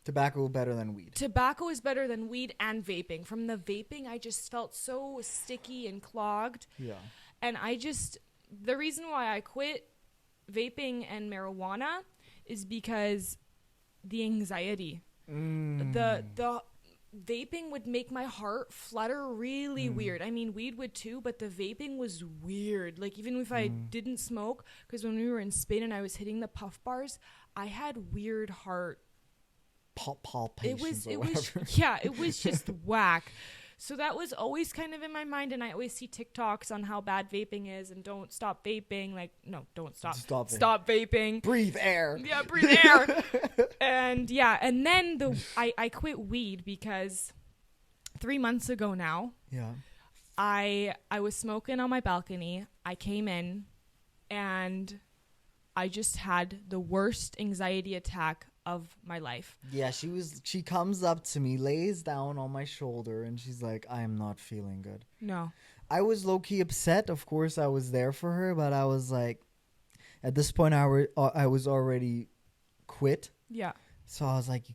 Tobacco better than weed. Tobacco is better than weed and vaping. From the vaping, I just felt so sticky and clogged. Yeah. And the reason why I quit vaping and marijuana is because the anxiety. The vaping would make my heart flutter really weird. I mean, weed would too, but the vaping was weird. Like, even if I didn't smoke, because when we were in Spain and I was hitting the puff bars, I had weird heart palpitations. It was just whack. So that was always kind of in my mind, and I always see TikToks on how bad vaping is and don't stop vaping. Like, no, don't stop. Stop vaping. Breathe air. Yeah, breathe air. And then I quit weed because 3 months ago now, I was smoking on my balcony. I came in and I just had the worst anxiety attack of my life. Yeah, she comes up to me, lays down on my shoulder, and she's like, I am not feeling good. No. I was low-key upset. Of course, I was there for her, but I was like, at this point, I was already quit. Yeah. So I was like,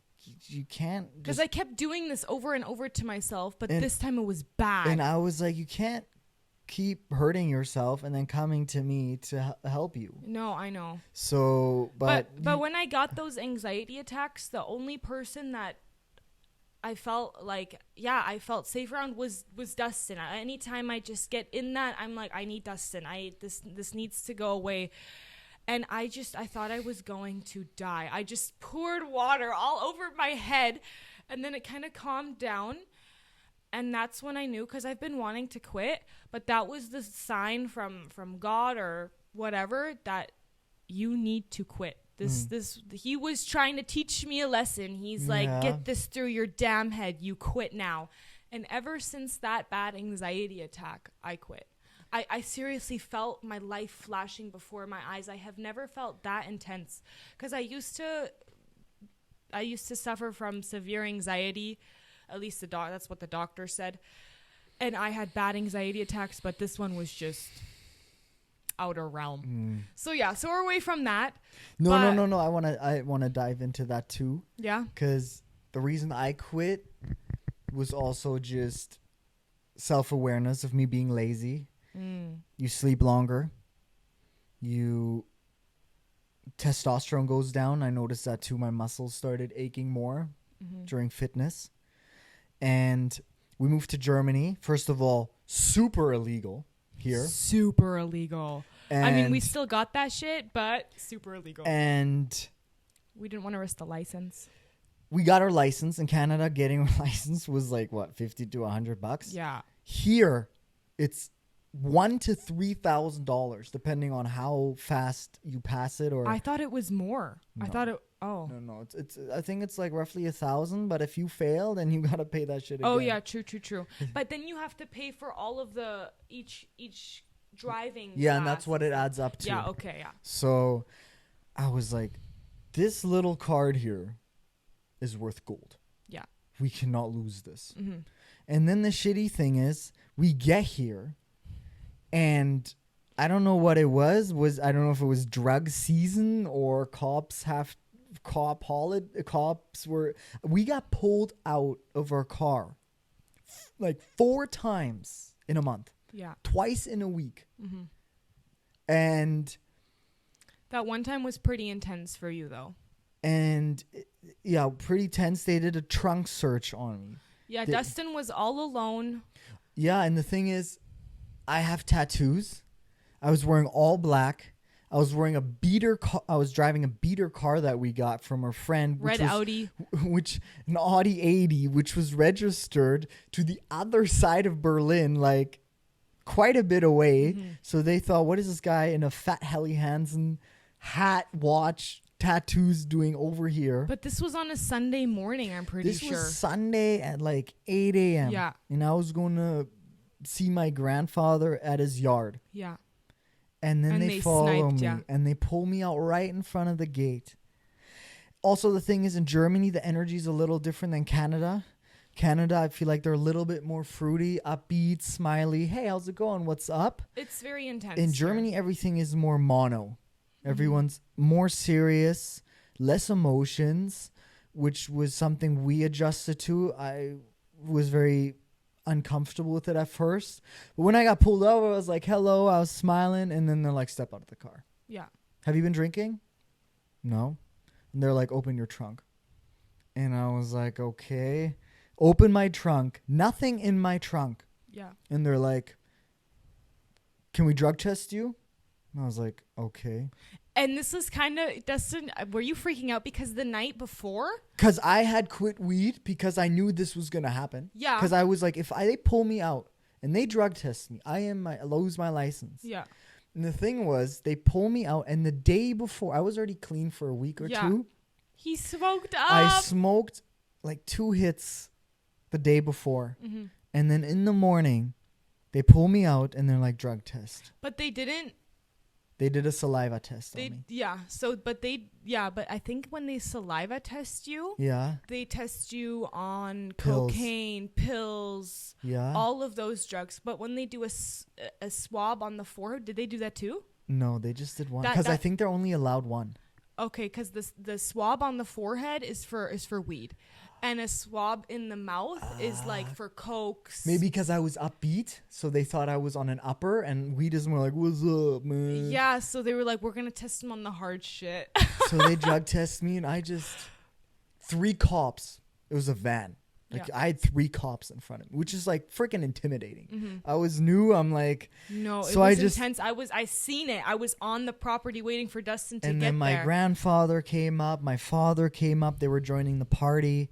you can't. Because I kept doing this over and over to myself, but this time it was bad. And I was like, you can't keep hurting yourself and then coming to me to help you. No, I know. So, but when I got those anxiety attacks, the only person that I felt like, I felt safe around was Dustin. Anytime I just get in that, I'm like, I need Dustin. This needs to go away. And I thought I was going to die. I just poured water all over my head, and then it kind of calmed down. And that's when I knew, because I've been wanting to quit, but that was the sign from God or whatever that you need to quit. He was trying to teach me a lesson. He's like, get this through your damn head. You quit now. And ever since that bad anxiety attack, I quit. I seriously felt my life flashing before my eyes. I have never felt that intense, because I used to suffer from severe anxiety. At least that's what the doctor said. And I had bad anxiety attacks, but this one was just outer realm. So we're away from that. No. I wanna dive into that too. Yeah. Because the reason I quit was also just self-awareness of me being lazy. You sleep longer. Testosterone goes down. I noticed that too. My muscles started aching more during fitness. And we moved to Germany. First of all, super illegal here. Super illegal. I mean, we still got that shit, but super illegal. And we didn't want to risk the license. We got our license in Canada. Getting our license was like, what, $50 to $100? Yeah. Here, it's $1,000 to $3,000 depending on how fast you pass it. Or I thought it was more. No. I thought it. Oh no, it's I think it's like roughly $1,000. But if you fail, then you gotta pay that shit again. Oh yeah, true. But then you have to pay for all of the each driving. Yeah, and that's what it adds up to. Yeah. Okay. Yeah. So I was like, this little card here is worth gold. Yeah. We cannot lose this. And then the shitty thing is, we get here. And I don't know what it was. I don't know if it was drug season or we got pulled out of our car like 4 times in a month. Yeah. Twice in a week. And that one time was pretty intense for you though. And yeah, pretty tense. They did a trunk search on me. Yeah, Dustin was all alone. Yeah, and the thing is, I have tattoos. I was wearing all black. I was wearing a beater car. I was driving a beater car that we got from our friend. Red Audi. An Audi 80, which was registered to the other side of Berlin, like quite a bit away. Mm-hmm. So they thought, what is this guy in a fat Helly Hansen hat, watch, tattoos doing over here? But this was on a Sunday morning, I'm pretty This sure. was Sunday at like 8 a.m. Yeah. And I was going to see my grandfather at his yard. Yeah. And then they follow sniped me ya. and they pull me out right in front of the gate. Also, the thing is, in Germany, the energy is a little different than Canada. Canada, I feel like they're a little bit more fruity, upbeat, smiley. Hey, how's it going? What's up? It's very intense. In Germany, everything is more mono. Everyone's more serious, less emotions, which was something we adjusted to. I was very uncomfortable with it at first. But when I got pulled over, I was like, hello, I was smiling. And then they're like, step out of the car. Yeah. Have you been drinking? No. And they're like, open your trunk. And I was like, okay. Open my trunk. Nothing in my trunk. Yeah. And they're like, can we drug test you? And I was like, okay. And this is kind of, Dustin, were you freaking out because the night before? Because I had quit weed because I knew this was going to happen. Yeah. Because I was like, if they pull me out and they drug test me, I lose my license. Yeah. And the thing was, they pull me out, and the day before, I was already clean for a week or two. He smoked up. I smoked like 2 hits the day before. Mm-hmm. And then in the morning, they pull me out, and they're like, drug test. But they didn't. They did a saliva test on me. Yeah. But I think when they saliva test you, Yeah. they test you on Pills. cocaine, pills, Yeah. all of those drugs. But when they do a swab on the forehead, did they do that too? No, they just did one. Because I think they're only allowed one. Okay, because the swab on the forehead is for weed, and a swab in the mouth is like for cokes. Maybe because I was upbeat, so they thought I was on an upper, and weed is more like, what's up, man? Yeah, so they were like, we're gonna test him on the hard shit. So they drug test me, and I just 3 cops. It was a van. Like I had 3 cops in front of me, which is like freaking intimidating. Mm-hmm. I was new. I'm like, no, so it was intense. I seen it. I was on the property waiting for Dustin to get there. And then my grandfather came up. My father came up. They were joining the party.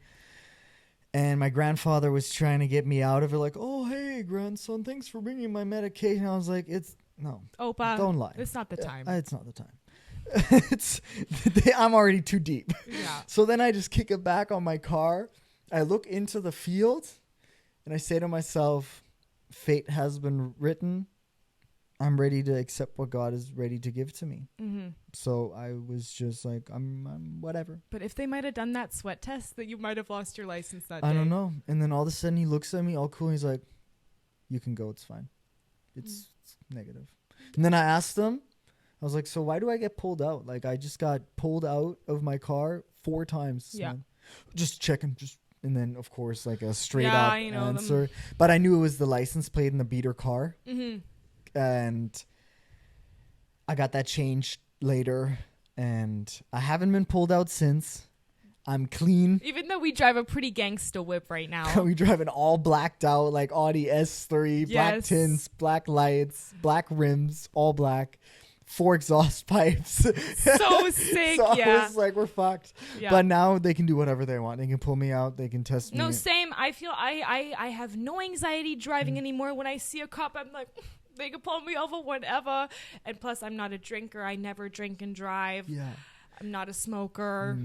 And my grandfather was trying to get me out of it. Like, oh, hey, grandson, thanks for bringing my medication. I was like, Opa, don't lie. It's not the time. It's not the time. I'm already too deep. Yeah. So then I just kick it back on my car. I look into the field and I say to myself, fate has been written. I'm ready to accept what God is ready to give to me. Mm-hmm. So I was just like, I'm whatever. But if they might have done that sweat test, that you might have lost your license that day. I don't know. And then all of a sudden he looks at me all cool. And he's like, you can go. It's fine. It's negative. And then I asked him, I was like, so why do I get pulled out? Like I just got pulled out of my car 4 times. Yeah. Man. Just checking. And then, of course, like a straight up answer. But I knew it was the license plate in the beater car. Mm-hmm. And I got that changed later. And I haven't been pulled out since. I'm clean. Even though we drive a pretty gangsta whip right now. We drive an all blacked out, like Audi S3, black tints, black lights, black rims, all black. 4 exhaust pipes. So sick, so yeah. I was like, we're fucked. Yeah. But now they can do whatever they want. They can pull me out. They can test me. No, same. I feel I have no anxiety driving anymore. When I see a cop, I'm like, they can pull me over whatever. And plus, I'm not a drinker. I never drink and drive. Yeah. I'm not a smoker.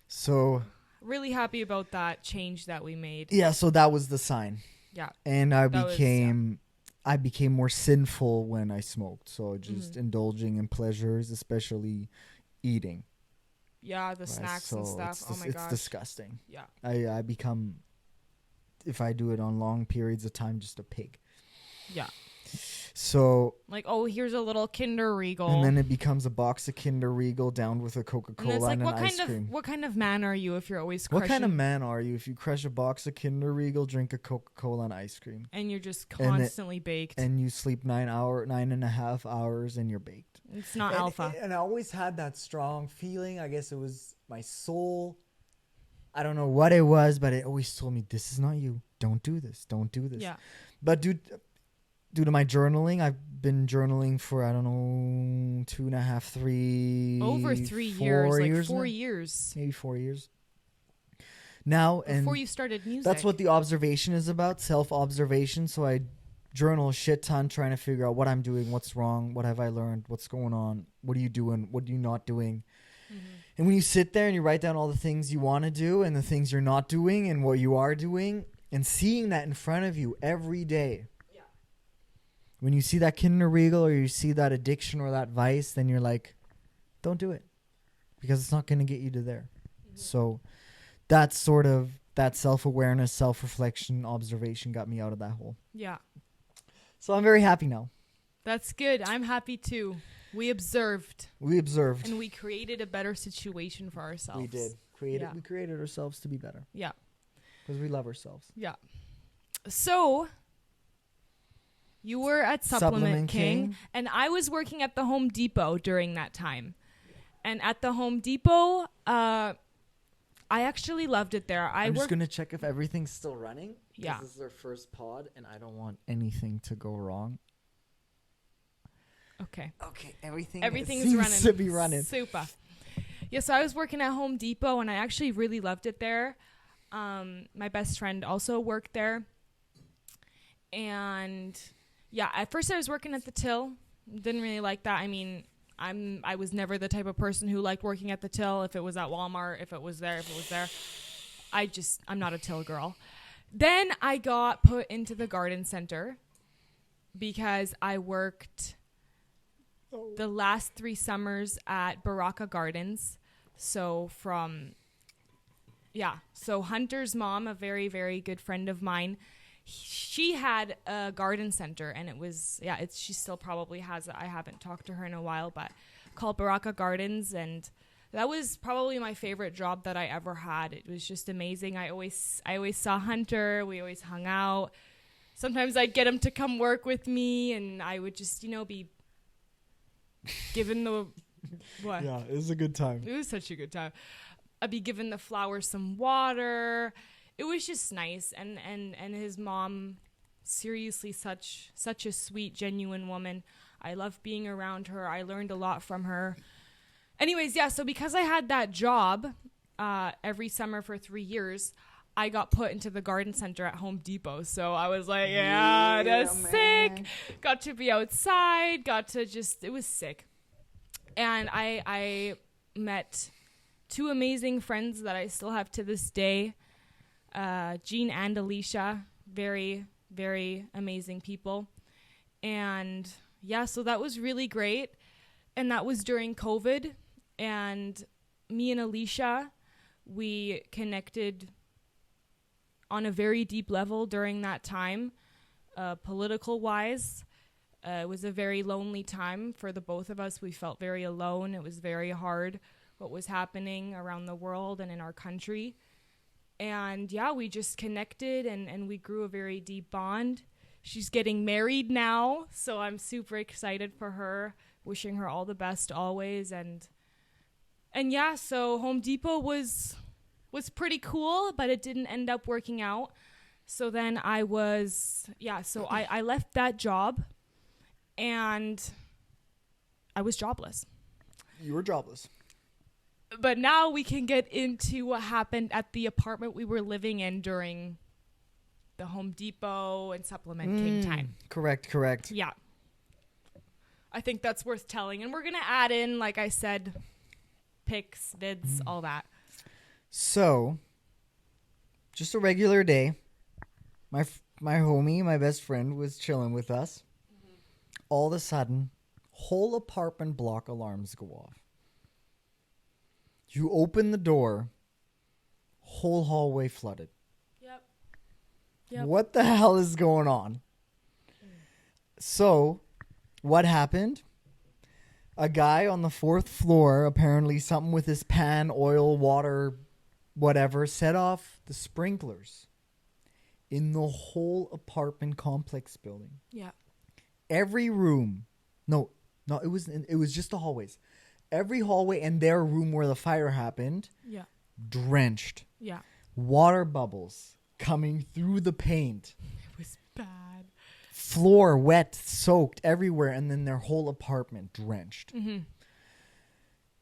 So really happy about that change that we made. Yeah, so that was the sign. Yeah. And I became more sinful when I smoked. So just indulging in pleasures, especially eating. Yeah, the snacks and stuff. Oh my gosh. It's disgusting. Yeah. I become, if I do it on long periods of time, just a pig. Yeah. So like, oh, here's a little Kinder Regal, and then it becomes a box of Kinder Regal down with a Coca-Cola and, like, an ice cream. What kind of man are you if you're always crushing? What kind of man are you if you crush a box of Kinder Regal, drink a Coca-Cola and ice cream, and you're just constantly baked, and you sleep 9.5 hours, and you're baked? It's not alpha. And I always had that strong feeling. I guess it was my soul. I don't know what it was, but it always told me, "This is not you. Don't do this. Don't do this." Yeah. But dude, due to my journaling. I've been journaling for, I don't know, 2.5, 3, Over 3 4 years, like now? 4 years. Maybe 4 years. Now, Before and you started music. that's what the observation is about, self-observation. So I journal a shit ton trying to figure out what I'm doing, what's wrong, what have I learned, what's going on, what are you doing, what are you not doing. And when you sit there and you write down all the things you want to do and the things you're not doing and what you are doing and seeing that in front of you every day. Yeah. When you see that Kinderriegel or you see that addiction or that vice, then you're like, don't do it because it's not going to get you to there. So that's sort of that self-awareness, self-reflection, observation got me out of that hole. Yeah. So I'm very happy now. That's good. I'm happy too. We observed. And we created a better situation for ourselves. we did. We created ourselves to be better. Yeah. Because we love ourselves. Yeah. So you were at Supplement King, and I was working at the Home Depot during that time. And at the Home Depot, I actually loved it there. I'm just going to check if everything's still running. Yeah. This is our first pod, and I don't want anything to go wrong. Okay. Everything Everything's seems to be running. Super. Yeah, so I was working at Home Depot, and I actually really loved it there. My best friend also worked there. And yeah, at first I was working at the till. Didn't really like that. I mean, I was never the type of person who liked working at the till. If it was at Walmart, if it was there. I'm not a till girl. Then I got put into the garden center because I worked the last 3 summers at Baraka Gardens. So Hunter's mom, a very, very good friend of mine, she had a garden center, and she still probably has it. I haven't talked to her in a while, but called Baraka Gardens, and that was probably my favorite job that I ever had. It was just amazing. I always saw Hunter. We always hung out. Sometimes I'd get him to come work with me, and I would just, be given the what? Yeah, it was a good time. It was such a good time. I'd be giving the flowers some water. It was just nice, and his mom, seriously, such a sweet, genuine woman. I loved being around her. I learned a lot from her. Anyways, yeah, so because I had that job every summer for 3 years, I got put into the garden center at Home Depot. So I was like, that's sick. Got to be outside, it was sick. And I met 2 amazing friends that I still have to this day, Jean and Alicia, very, very amazing people. And yeah, so that was really great. And that was during COVID. And me and Alicia, we connected on a very deep level during that time, political wise. It was a very lonely time for the both of us. We felt very alone. It was very hard what was happening around the world and in our country. And yeah, we just connected and we grew a very deep bond. She's getting married now, so I'm super excited for her, wishing her all the best always. And yeah, so Home Depot was pretty cool, but it didn't end up working out. So then I left that job and I was jobless. You were jobless. But now we can get into what happened at the apartment we were living in during the Home Depot and Supplement King time. Correct. Yeah. I think that's worth telling. And we're going to add in, like I said, pics, vids, all that. So, just a regular day. My homie, my best friend, was chilling with us. All of a sudden, whole apartment block alarms go off. You open the door, whole hallway flooded. Yep. What the hell is going on? So, what happened? A guy on the 4th floor, apparently something with his pan, oil, water, whatever, set off the sprinklers in the whole apartment complex building. Yeah. Every room. No, it was just the hallways. Every hallway and their room where the fire happened. Yeah. Drenched. Yeah. Water bubbles coming through the paint. It was bad. floor wet, soaked everywhere, and then their whole apartment drenched. Mm-hmm.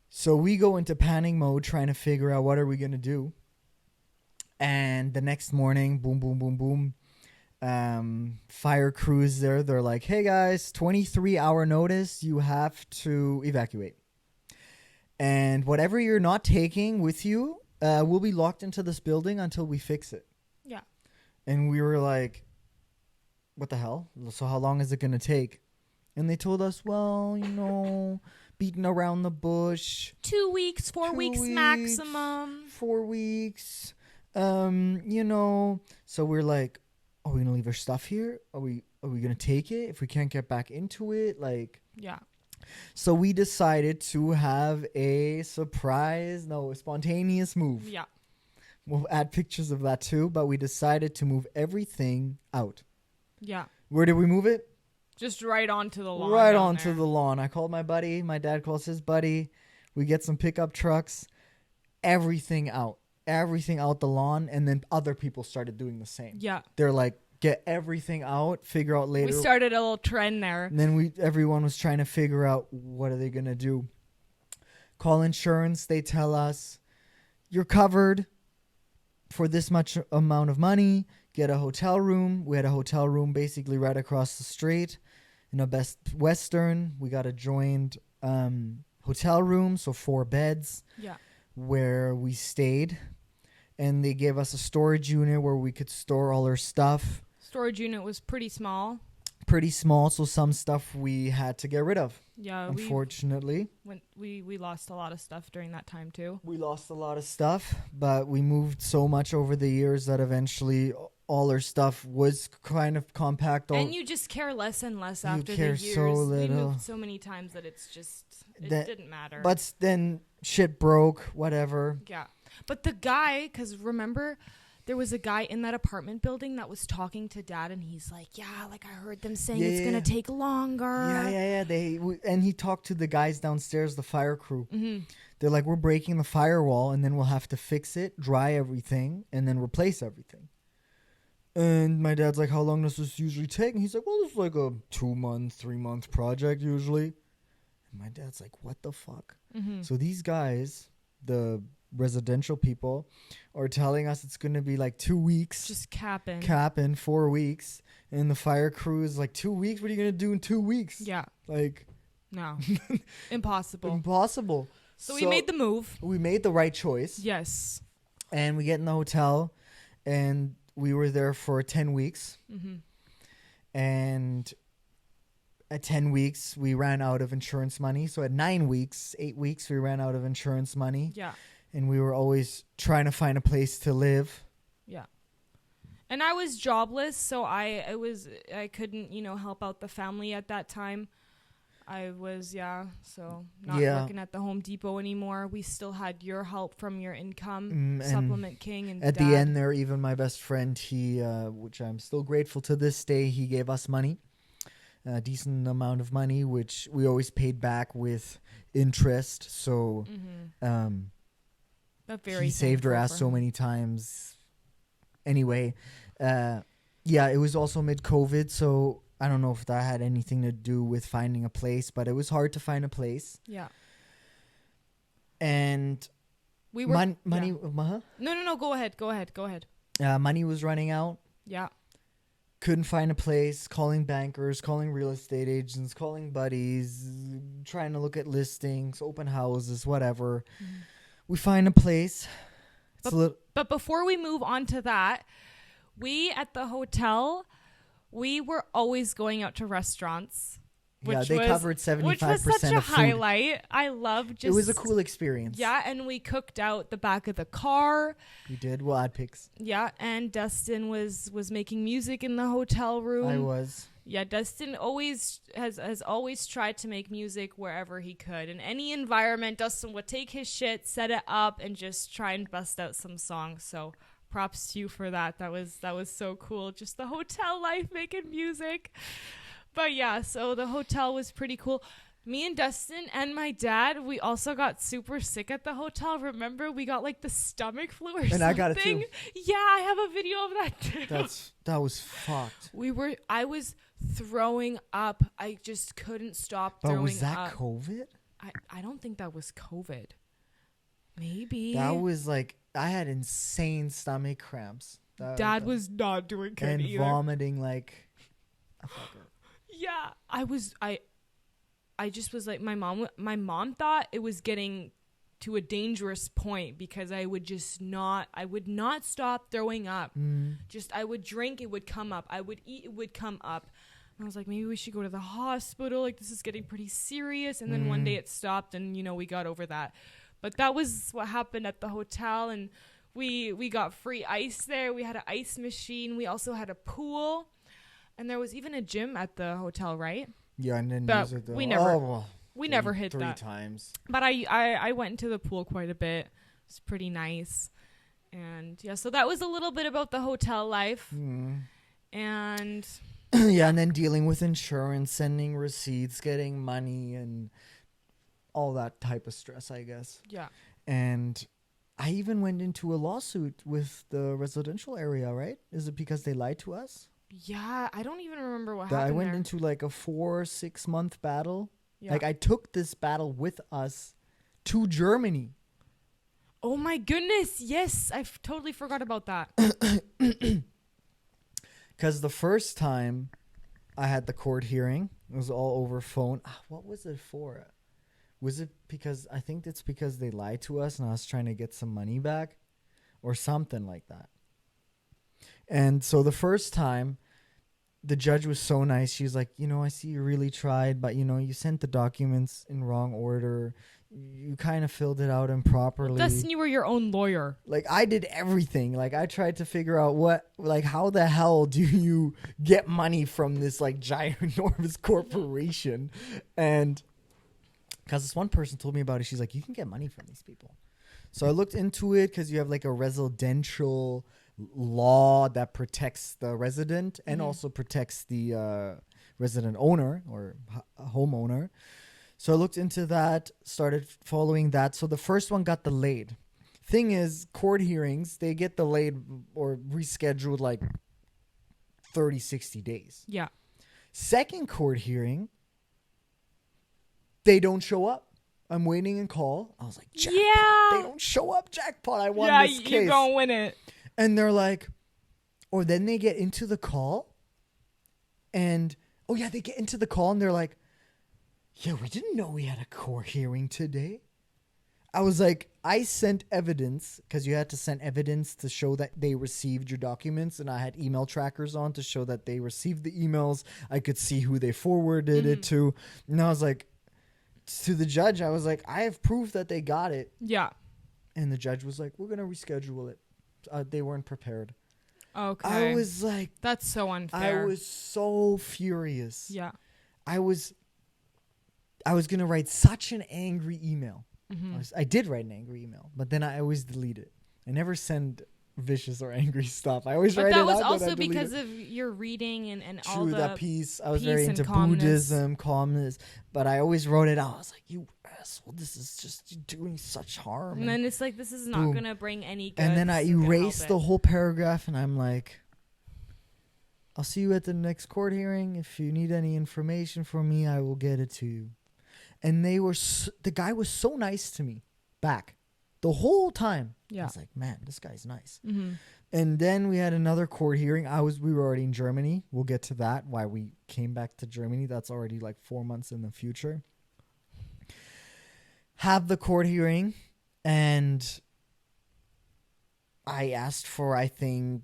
So we go into panic mode trying to figure out what are we going to do. And the next morning, boom, boom, boom, boom. Fire crews there. They're like, hey guys, 23-hour notice. You have to evacuate. And whatever you're not taking with you will be locked into this building until we fix it. Yeah. And we were like, what the hell? So how long is it going to take? And they told us, well, beating around the bush. 2 weeks, 4 weeks maximum. 4 weeks. So we're like, are we gonna leave our stuff here? Are we gonna take it if we can't get back into it? Like, yeah. So we decided to have a spontaneous move. Yeah. We'll add pictures of that too, but we decided to move everything out. Yeah. Where did we move it? Just right onto the lawn. Right onto the lawn. I called my buddy. My dad calls his buddy. We get some pickup trucks. Everything out the lawn, and then other people started doing the same. Yeah. They're like, get everything out, figure out later. We started a little trend there. And then everyone was trying to figure out what are they going to do. Call insurance. They tell us, you're covered for this much amount of money. Get a hotel room. We had a hotel room basically right across the street in a Best Western. We got a joined hotel room, so 4 beds. Yeah. Where we stayed. And they gave us a storage unit where we could store all our stuff. Storage unit was pretty small. Pretty small, so some stuff we had to get rid of. Yeah, unfortunately. We lost a lot of stuff during that time too. We lost a lot of stuff, but we moved so much over the years that eventually all our stuff was kind of compact. And you just care less and less after the years. So little. We moved so many times that it didn't matter. But then shit broke, whatever. Yeah. But the guy, because remember, there was a guy in that apartment building that was talking to Dad, and he's like, yeah, like I heard them saying it's going to take longer. Yeah. And he talked to the guys downstairs, the fire crew. Mm-hmm. They're like, we're breaking the firewall, and then we'll have to fix it, dry everything, and then replace everything. And my dad's like, how long does this usually take? And he's like, well, it's like a 2-month, 3-month project usually. And my dad's like, what the fuck? Mm-hmm. So these guys, the residential people, are telling us it's going to be like 2 weeks. Just capping 4 weeks. And the fire crew is like, 2 weeks? What are you going to do in 2 weeks? Yeah. Like. No. Impossible. So we made the move. We made the right choice. Yes. And we get in the hotel, and we were there for 10 weeks. Mm-hmm. And at 10 weeks, we ran out of insurance money. So at 8 weeks, we ran out of insurance money. Yeah. And we were always trying to find a place to live. Yeah. And I was jobless, so I couldn't, help out the family at that time. I was, so not working at the Home Depot anymore. We still had your help from your income, Supplement King, and at Dad. the end there, even my best friend, he, which I'm still grateful to this day, he gave us money, a decent amount of money, which we always paid back with interest. So, he saved our ass so many times. Anyway, it was also mid-COVID, so I don't know if that had anything to do with finding a place, but it was hard to find a place. Yeah. And we were money. Yeah. No. Go ahead. Money was running out. Yeah. Couldn't find a place. Calling bankers, calling real estate agents, calling buddies, trying to look at listings, open houses, whatever. Mm-hmm. We find a place. But before we move on to that, we at the hotel, we were always going out to restaurants. Covered 75% which was such a highlight. I loved it was a cool experience. Yeah, and we cooked out the back of the car. We did. We'll add pics. Yeah, and Dustin was making music in the hotel room. I was. Yeah, Dustin has always tried to make music wherever he could. In any environment, Dustin would take his shit, set it up, and just try and bust out some songs. So props to you for that. That was so cool. Just the hotel life, making music. But yeah, so the hotel was pretty cool. Me and Dustin and my dad, we also got super sick at the hotel. Remember, we got like the stomach flu or something. And I got it too. Yeah, I have a video of that too. That was fucked. I was throwing up. I just couldn't stop But throwing was that up. COVID? I don't think that was COVID. Maybe. That was like, I had insane stomach cramps. Dad was not doing good and either. vomiting like a fucker. Yeah, I just was like, my mom thought it was getting to a dangerous point because I would not stop throwing up. Just, I would drink, it would come up. I would eat, it would come up. And I was like, maybe we should go to the hospital. Like, this is getting pretty serious. And then one day it stopped and, we got over that. But that was what happened at the hotel. And we got free ice there. We had an ice machine. We also had a pool. And there was even a gym at the hotel, right? Yeah, and then But use it though. we never- Oh, well, We never hit three that. times. But I went into the pool quite a bit. It's pretty nice. And yeah, so that was a little bit about the hotel life. And Yeah, and then dealing with insurance, sending receipts, getting money, and all that type of stress, I guess. yeah. And I even went into a lawsuit with the residential area, right? Is it because they lied to us? Yeah, I don't even remember what That happened I went there. into like a 4-6 month battle. Yeah. Like I took this battle with us to Germany. Oh my goodness, yes, totally forgot about that. Because the first time I had the court hearing, it was all over phone. What was it for? Was it because, I think it's because they lied to us and I was trying to get some money back or something like that. And so the first time, the judge was so nice. She was like, I see you really tried, but, you sent the documents in wrong order. You kind of filled it out improperly. Dustin, you were your own lawyer. Like, I did everything. Like, I tried to figure out how the hell do you get money from this, like, ginormous corporation? And because this one person told me about it, she's like, you can get money from these people. So I looked into it because you have, like, a residential law that protects the resident and also protects the resident owner or homeowner. So I looked into that, started following that. So the first one got delayed. Thing is, court hearings, they get delayed or rescheduled like 30, 60 days. Yeah. Second court hearing, they don't show up. I'm waiting and call. I was like, jackpot. Yeah. They don't show up. Jackpot. I won this case. You're gonna win it. And they're like, or then they get into the call and, they get into the call and they're like, yeah, we didn't know we had a court hearing today. I was like, I sent evidence because you had to send evidence to show that they received your documents. And I had email trackers on to show that they received the emails. I could see who they forwarded it to. And I was like, to the judge, I was like, I have proof that they got it. Yeah. And the judge was like, we're going to reschedule it. They weren't prepared. Okay. I was like, that's so unfair. I was so furious. Yeah. I was going to write such an angry email. I did write an angry email, but then I always delete it. I never send vicious or angry stuff. I always write it out. But that was then I also delete because it. of your reading and True, all the that piece. I was peace very and into calmness. Buddhism, calmness, but I always wrote it out. I was like, you asshole, this is just doing such harm. And then it's like, this is not boom. going to bring any good. And then I erased the whole paragraph and I'm like, I'll see you at the next court hearing. If you need any information from me, I will get it to you. And the guy was so nice to me back the whole time. Yeah. I was like, man, this guy's nice. Mm-hmm. And then we had another court hearing. We were already in Germany. We'll get to that, why we came back to Germany. That's already like 4 months in the future. Have the court hearing. And I asked for, I think,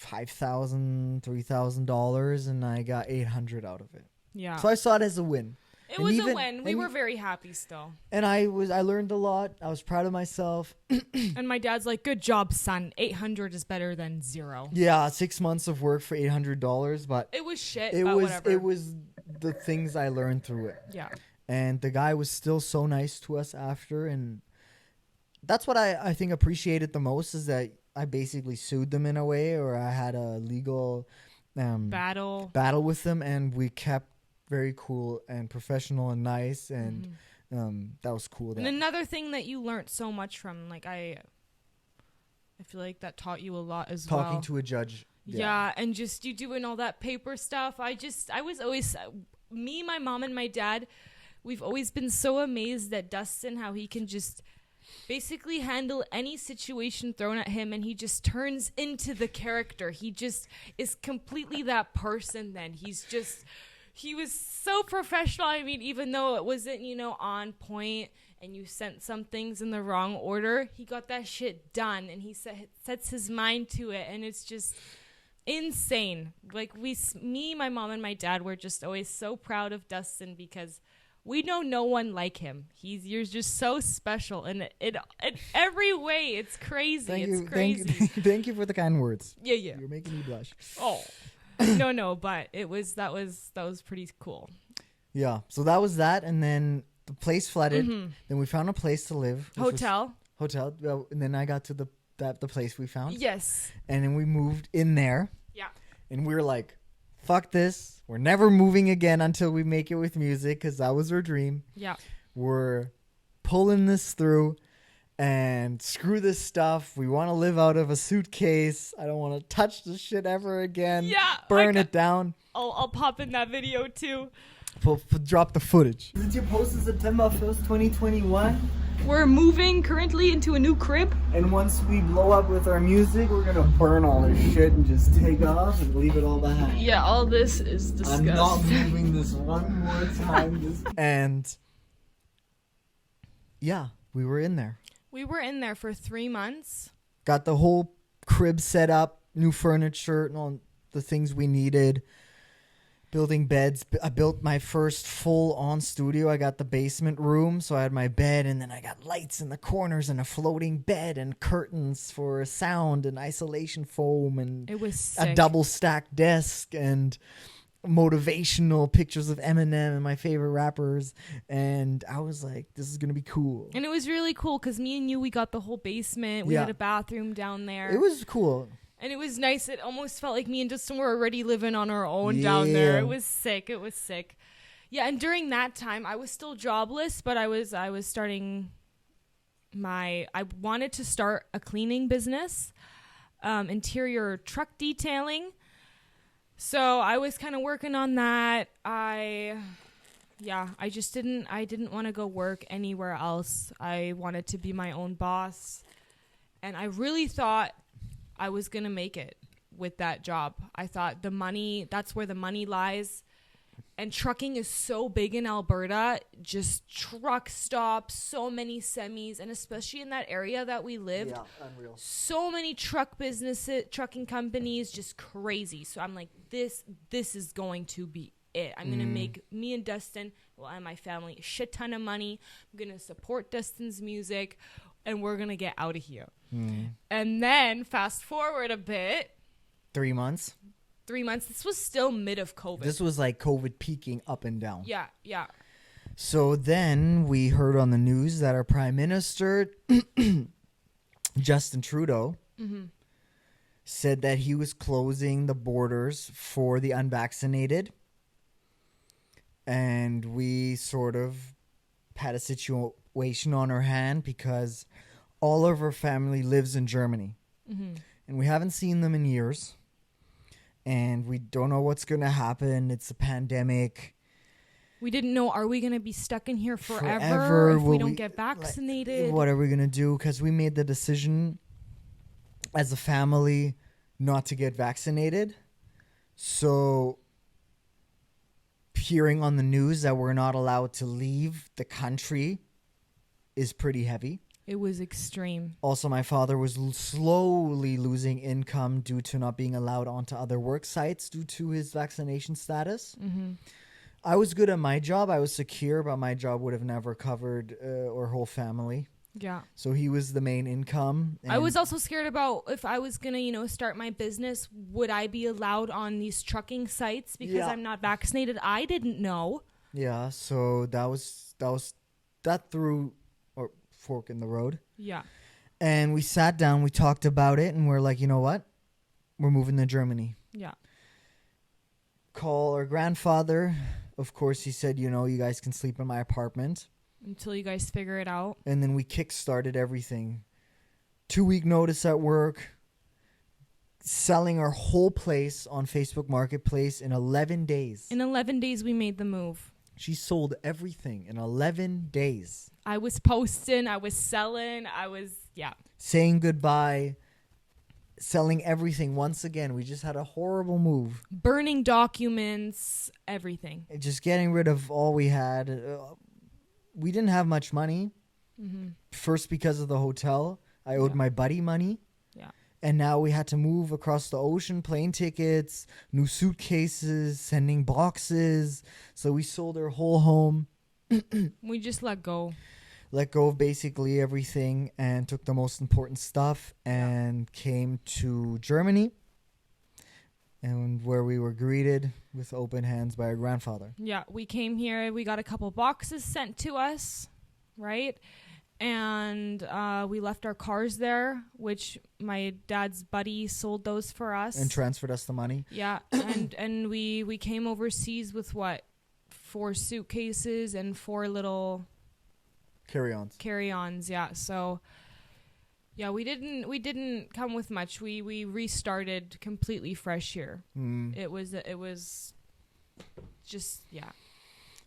$5,000, $3,000, and I got $800 out of it. Yeah. So I saw it as a win. It was a win. We were very happy still. And I learned a lot. I was proud of myself. And my dad's like, good job, son. 800 is better than 0. Yeah, 6 months of work for $800, but It was shit, it but was whatever. it was the things I learned through it. Yeah. And the guy was still so nice to us after, and that's what I think appreciated the most, is that I basically sued them in a way, or I had a legal battle with them, and we kept very cool and professional and nice, and that was cool. And another thing that you learned so much from, like, I feel like that taught you a lot as well. Talking to a judge. Yeah, and just you doing all that paper stuff. I was always, me, my mom, and my dad, we've always been so amazed at Dustin, how he can just basically handle any situation thrown at him and he just turns into the character. He just is completely that person then. He was so professional. I mean, even though it wasn't, on point and you sent some things in the wrong order, he got that shit done and he sets his mind to it, and it's just insane. Like me, my mom, and my dad were just always so proud of Dustin because we know no one like him. You're just so special, and in every way, it's crazy. Thank you for the kind words. Yeah. You're making me blush. Oh, no, but that was pretty cool. Yeah. So that was that, and then the place flooded. Mm-hmm. Then we found a place to live. Hotel. And then I got to the place we found. Yes. And then we moved in there. Yeah. And we were like, fuck this. We're never moving again until we make it with music, because that was our dream. Yeah. We're pulling this through, and screw this stuff. We want to live out of a suitcase. I don't want to touch this shit ever again. Yeah. Burn it down. I'll pop in that video too. Drop the footage. Since you posted September 1st, 2021. We're moving currently into a new crib. And once we blow up with our music, we're going to burn all this shit and just take off and leave it all behind. Yeah, all this is disgusting. I'm not moving this one more time. And yeah, we were in there. We were in there for 3 months. Got the whole crib set up, new furniture, and all the things we needed. Building beds. I built my first full-on studio. I got the basement room, so I had my bed, and then I got lights in the corners and a floating bed and curtains for sound and isolation foam, and it was sick. A double-stacked desk and motivational pictures of Eminem and my favorite rappers. And I was like, this is going to be cool. And it was really cool because me and you, we got the whole basement. We had a bathroom down there. It was cool. And it was nice. It almost felt like me and Justin were already living on our own down there. It was sick. Yeah, and during that time, I was still jobless, but I was starting I wanted to start a cleaning business, interior truck detailing. So I was kind of working on that. I didn't want to go work anywhere else. I wanted to be my own boss. And I really thought I was going to make it with that job. I thought that's where the money lies. And trucking is so big in Alberta, just truck stops, so many semis, and especially in that area that we lived, unreal. So many trucking companies, just crazy. So I'm like, this is going to be it. I'm going to make me and Dustin, and my family, a shit ton of money. I'm going to support Dustin's music, and we're going to get out of here. And then fast forward a bit. 3 months. 3 months. This was still mid of COVID. This was like COVID peaking up and down. Yeah. So then we heard on the news that our Prime Minister, Justin Trudeau, said that he was closing the borders for the unvaccinated. And we sort of had a situation on our hand because all of our family lives in Germany. And we haven't seen them in years. And we don't know what's going to happen. It's a pandemic. We didn't know, are we going to be stuck in here forever if we don't get vaccinated? Like, what are we going to do? Because we made the decision as a family not to get vaccinated. So hearing on the news that we're not allowed to leave the country is pretty heavy. It was extreme. Also, my father was slowly losing income due to not being allowed onto other work sites due to his vaccination status. I was good at my job. I was secure, but my job would have never covered our whole family. Yeah. So he was the main income. I was also scared about if I was going to, start my business, would I be allowed on these trucking sites because I'm not vaccinated? I didn't know. Yeah, so that threw a fork in the road. Yeah. And we sat down, we talked about it, and we're like, you know what? We're moving to Germany. Yeah. Call our grandfather. Of course, he said, you guys can sleep in my apartment. Until you guys figure it out. And then we kick-started everything. 2-week notice at work. selling our whole place on Facebook Marketplace in 11 days. In 11 days, we made the move. She sold everything in 11 days. I was posting, I was selling, Saying goodbye, selling everything once again. We just had a horrible move. burning documents, everything. Just getting rid of all we had. We didn't have much money. Mm-hmm. First, because of the hotel. I owed my buddy money. Yeah. And now we had to move across the ocean, plane tickets, new suitcases, sending boxes. So we sold our whole home. We just let go. Let go of basically everything and took the most important stuff and came to Germany, and where we were greeted with open hands by our grandfather. Yeah, we came here. We got a couple boxes sent to us, right? And we left our cars there, which my dad's buddy sold those for us. And transferred us the money. Yeah, and we came overseas with 4 suitcases and 4 little carry-ons. Yeah, so yeah, we didn't come with much. We restarted completely fresh here. It was just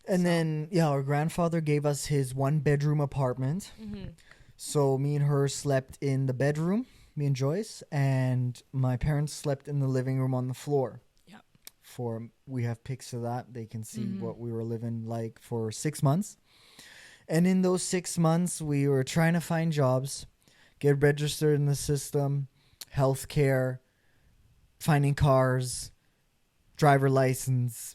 And then our grandfather gave us his 1-bedroom apartment. Mm-hmm. So me and her slept in the bedroom, me and Joyce, and my parents slept in the living room on the floor. Yeah. We have pics of that. They can see what we were living like for 6 months. And in those 6 months, we were trying to find jobs, get registered in the system, healthcare, finding cars, driver license,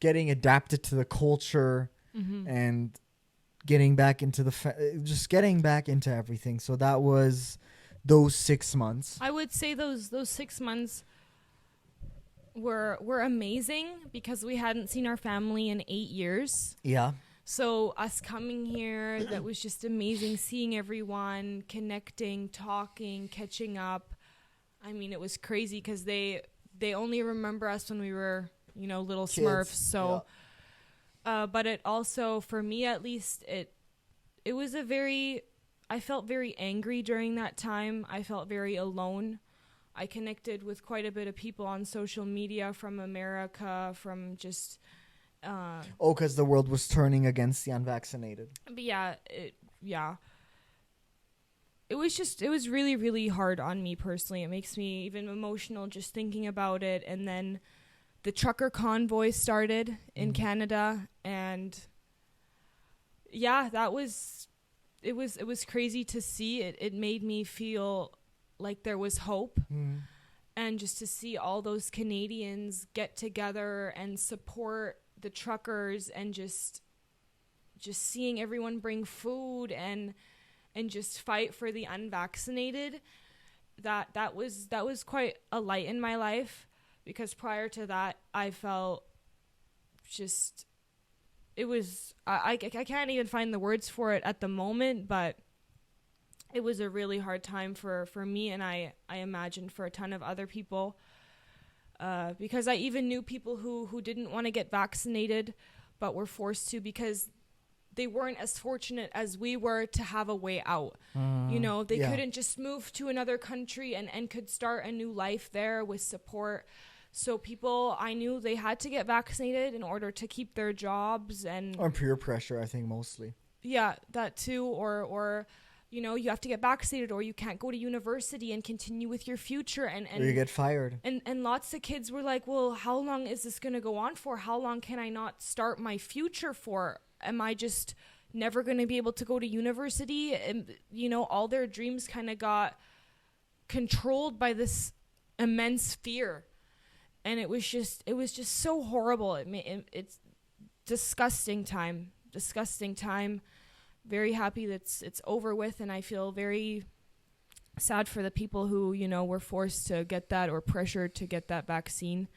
getting adapted to the culture, and getting back into just getting back into everything. So that was those 6 months. I would say those 6 months were amazing because we hadn't seen our family in 8 years. Yeah. So us coming here, that was just amazing, seeing everyone, connecting, talking, catching up. I mean, it was crazy because they only remember us when we were, little Kids. Smurfs. So, but it also, for me at least, it was I felt very angry during that time. I felt very alone. I connected with quite a bit of people on social media from America, from just... because the world was turning against the unvaccinated. But it was really, really hard on me personally. It makes me even emotional just thinking about it. And then the trucker convoy started in Canada, and it was crazy to see. It made me feel like there was hope. And just to see all those Canadians get together and support the truckers, and just seeing everyone bring food and just fight for the unvaccinated, that was quite a light in my life, because prior to that I felt just, it was, I can't even find the words for it at the moment, but it was a really hard time for me, and I imagine for a ton of other people, because I even knew people who didn't want to get vaccinated but were forced to because they weren't as fortunate as we were to have a way out. They couldn't just move to another country and could start a new life there with support. So people, I knew they had to get vaccinated in order to keep their jobs, or peer pressure, I think, mostly. Yeah, that too, or you have to get vaccinated, or you can't go to university and continue with your future, and or you get fired. And lots of kids were like, well, how long is this going to go on for? How long can I not start my future for? Am I just never going to be able to go to university? And, all their dreams kind of got controlled by this immense fear. And it was just so horrible. It's disgusting time. Very happy that it's over with, and I feel very sad for the people who, were forced to get that or pressured to get that vaccine.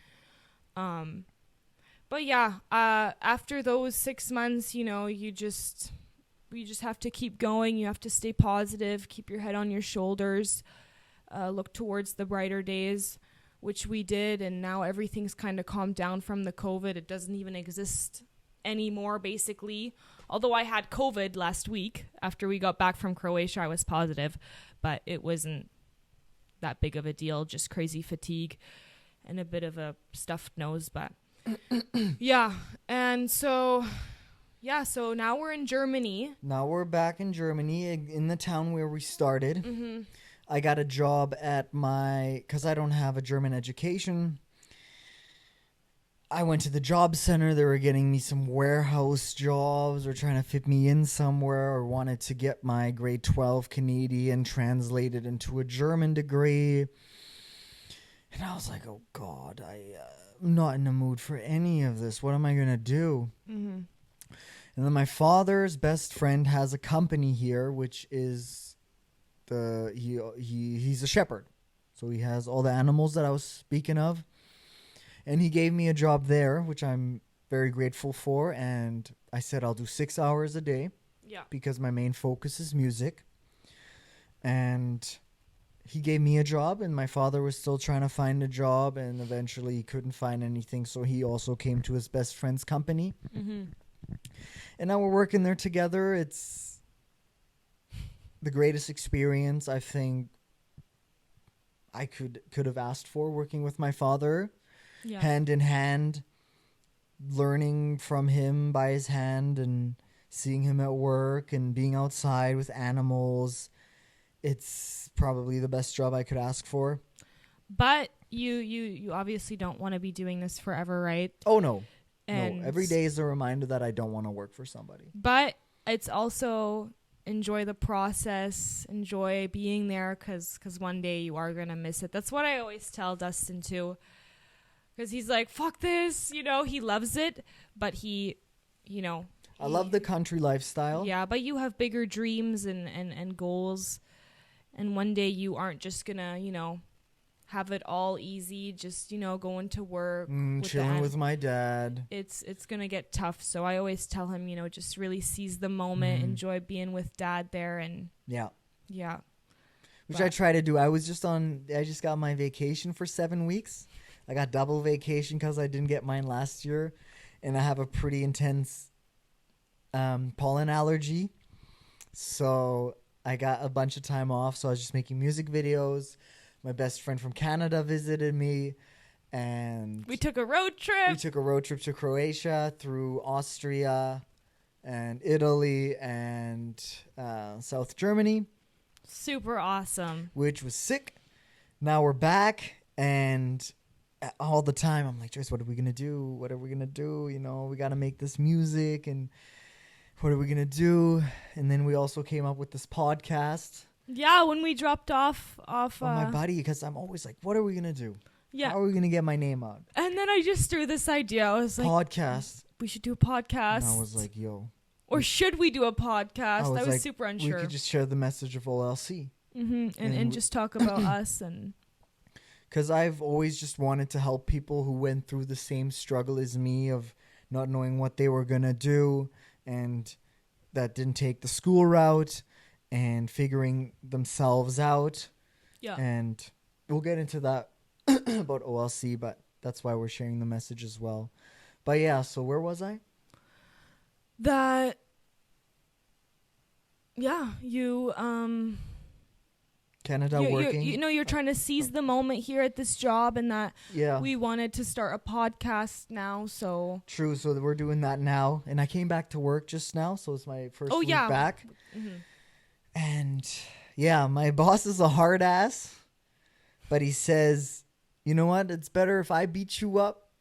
But yeah, after those 6 months, you just have to keep going. You have to stay positive, keep your head on your shoulders, look towards the brighter days, which we did, and now everything's kind of calmed down from the COVID. It doesn't even exist anymore, basically. Although I had COVID last week after we got back from Croatia, I was positive, but it wasn't that big of a deal, just crazy fatigue and a bit of a stuffed nose. But yeah. And so now we're in Germany. Now we're back in Germany, in the town where we started. Mm-hmm. I got a job because I don't have a German education. I went to the job center. They were getting me some warehouse jobs or trying to fit me in somewhere, or wanted to get my grade 12 Canadian translated into a German degree. And I was like, oh, God, I'm not in the mood for any of this. What am I going to do? Mm-hmm. And then my father's best friend has a company here, which is he's a shepherd. So he has all the animals that I was speaking of. And he gave me a job there, which I'm very grateful for. And I said I'll do 6 hours a day. Yeah. Because my main focus is music. And he gave me a job, and my father was still trying to find a job, and eventually he couldn't find anything. So he also came to his best friend's company. Mm-hmm. And now we're working there together. It's the greatest experience I think I could have asked for, working with my father. Yeah. Hand in hand, learning from him by his hand and seeing him at work and being outside with animals. It's probably the best job I could ask for. But you obviously don't want to be doing this forever, right? Oh, no. And no, every day is a reminder that I don't want to work for somebody. But it's also enjoy the process, enjoy being there, because one day you are going to miss it. That's what I always tell Dustin, too. Because he's like, fuck this, he loves it, but I love the country lifestyle. Yeah, but you have bigger dreams and goals, and one day you aren't just gonna, have it all easy, just, going to work. Chilling with my dad. It's gonna get tough, so I always tell him, just really seize the moment, enjoy being with dad there, and yeah. Which But I try to do. I just got my vacation for 7 weeks. I got double vacation because I didn't get mine last year. And I have a pretty intense pollen allergy. So I got a bunch of time off. So I was just making music videos. My best friend from Canada visited me. And we took a road trip. We took a road trip to Croatia, through Austria and Italy and South Germany. Super awesome. Which was sick. Now we're back, and all the time I'm like, Joyce, what are we gonna do? What are we gonna do? We gotta make this music, and what are we gonna do? And then we also came up with this podcast. Yeah, when we dropped off my buddy, because I'm always like, what are we gonna do? Yeah. How are we gonna get my name out? And then I just threw this idea. I was like, podcast. We should do a podcast. And I was like, yo. Or should we do a podcast? I was like, super unsure. We could just share the message of OLC. Mm-hmm. And just talk about us. And because I've always just wanted to help people who went through the same struggle as me of not knowing what they were going to do, and that didn't take the school route, and figuring themselves out. Yeah. And we'll get into that about OLC, but that's why we're sharing the message as well. But yeah, so where was I? That, yeah, you, Canada working. You're trying to seize the moment here at this job, and that we wanted to start a podcast now, so. True, so we're doing that now. And I came back to work just now, so it's my first week back. Mm-hmm. And yeah, my boss is a hard ass, but he says, you know what? It's better if I beat you up,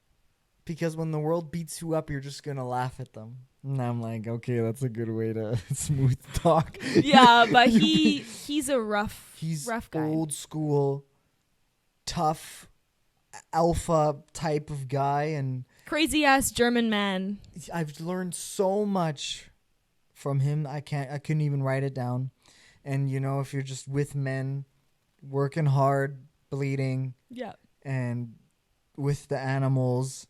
because when the world beats you up, you're just going to laugh at them. And I'm like, okay, that's a good way to smooth talk. Yeah, but he's a rough guy. Old school, tough, alpha type of guy, and crazy ass German man. I've learned so much from him. I couldn't even write it down. And if you're just with men, working hard, bleeding, and with the animals.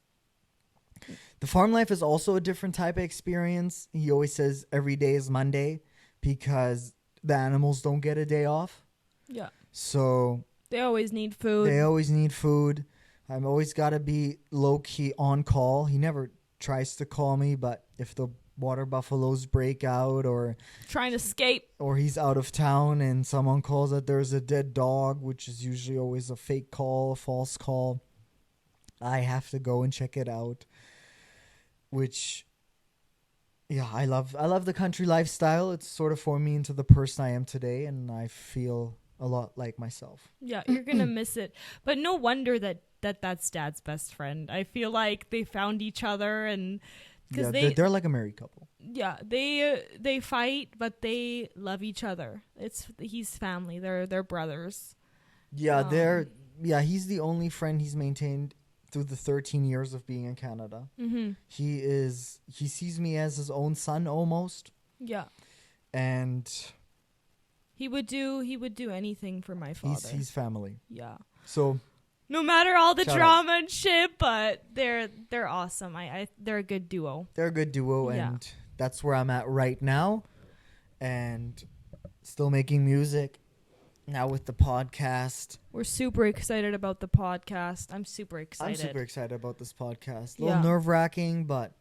The farm life is also a different type of experience. He always says every day is Monday because the animals don't get a day off. Yeah. So they always need food. I've always got to be low-key on call. He never tries to call me, but if the water buffaloes break out, or Trying to escape. he's out of town and someone calls that there's a dead dog, which is usually always a fake call, a false call. I have to go and check it out, which, yeah, I love the country lifestyle. It's sort of formed me into the person I am today, and I feel a lot like myself. Yeah, you're going to miss it. But no wonder that's Dad's best friend. I feel like they found each other, and because they're like a married couple. Yeah, they fight, but they love each other. He's family. They're brothers. Yeah, he's the only friend he's maintained through the 13 years of being in Canada. Mm-hmm. He sees me as his own son almost. Yeah. And he would do anything for my father. He's family. Yeah. So no matter all the shout drama and shit, but they're awesome. They're a good duo. They're a good duo, Yeah. and that's where I'm at right now, and still making music. Now with the podcast. We're super excited about the podcast. I'm super excited. I'm super excited about this podcast. A little nerve-wracking, but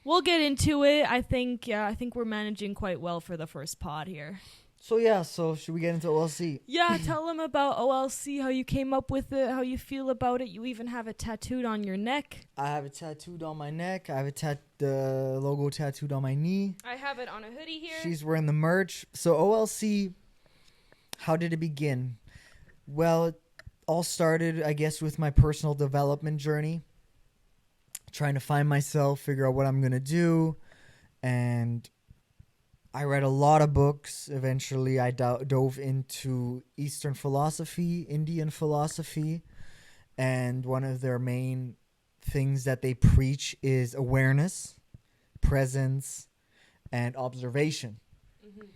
we'll get into it. I think we're managing quite well for the first pod here. So should we get into OLC? Yeah, tell them about OLC, how you came up with it, how you feel about it. You even have it tattooed on your neck. I have it tattooed on my neck. I have the logo tattooed on my knee. I have it on a hoodie here. She's wearing the merch. So OLC, how did it begin? Well, it all started, I guess, with my personal development journey. Trying to find myself, figure out what I'm going to do. And I read a lot of books. Eventually, I dove into Eastern philosophy, Indian philosophy. And one of their main things that they preach is awareness, presence, and observation. Mm-hmm.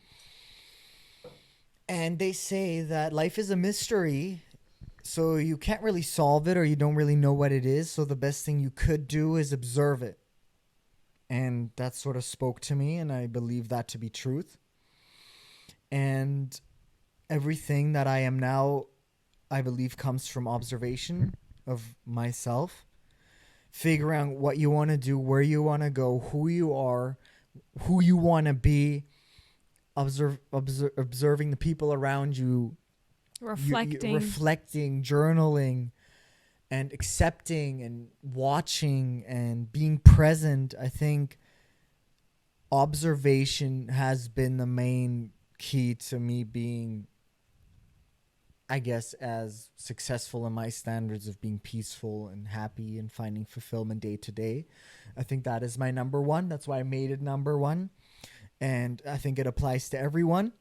And they say that life is a mystery, so you can't really solve it, or you don't really know what it is. So the best thing you could do is observe it. And that sort of spoke to me, and I believe that to be truth. And everything that I am now, I believe, comes from observation of myself. Figuring out what you want to do, where you want to go, who you are, who you want to be. Observing the people around you, reflecting, journaling, and accepting and watching and being present. I think observation has been the main key to me being, I guess, as successful in my standards of being peaceful and happy and finding fulfillment day to day. I think that is my number one. That's why I made it number one. And I think it applies to everyone,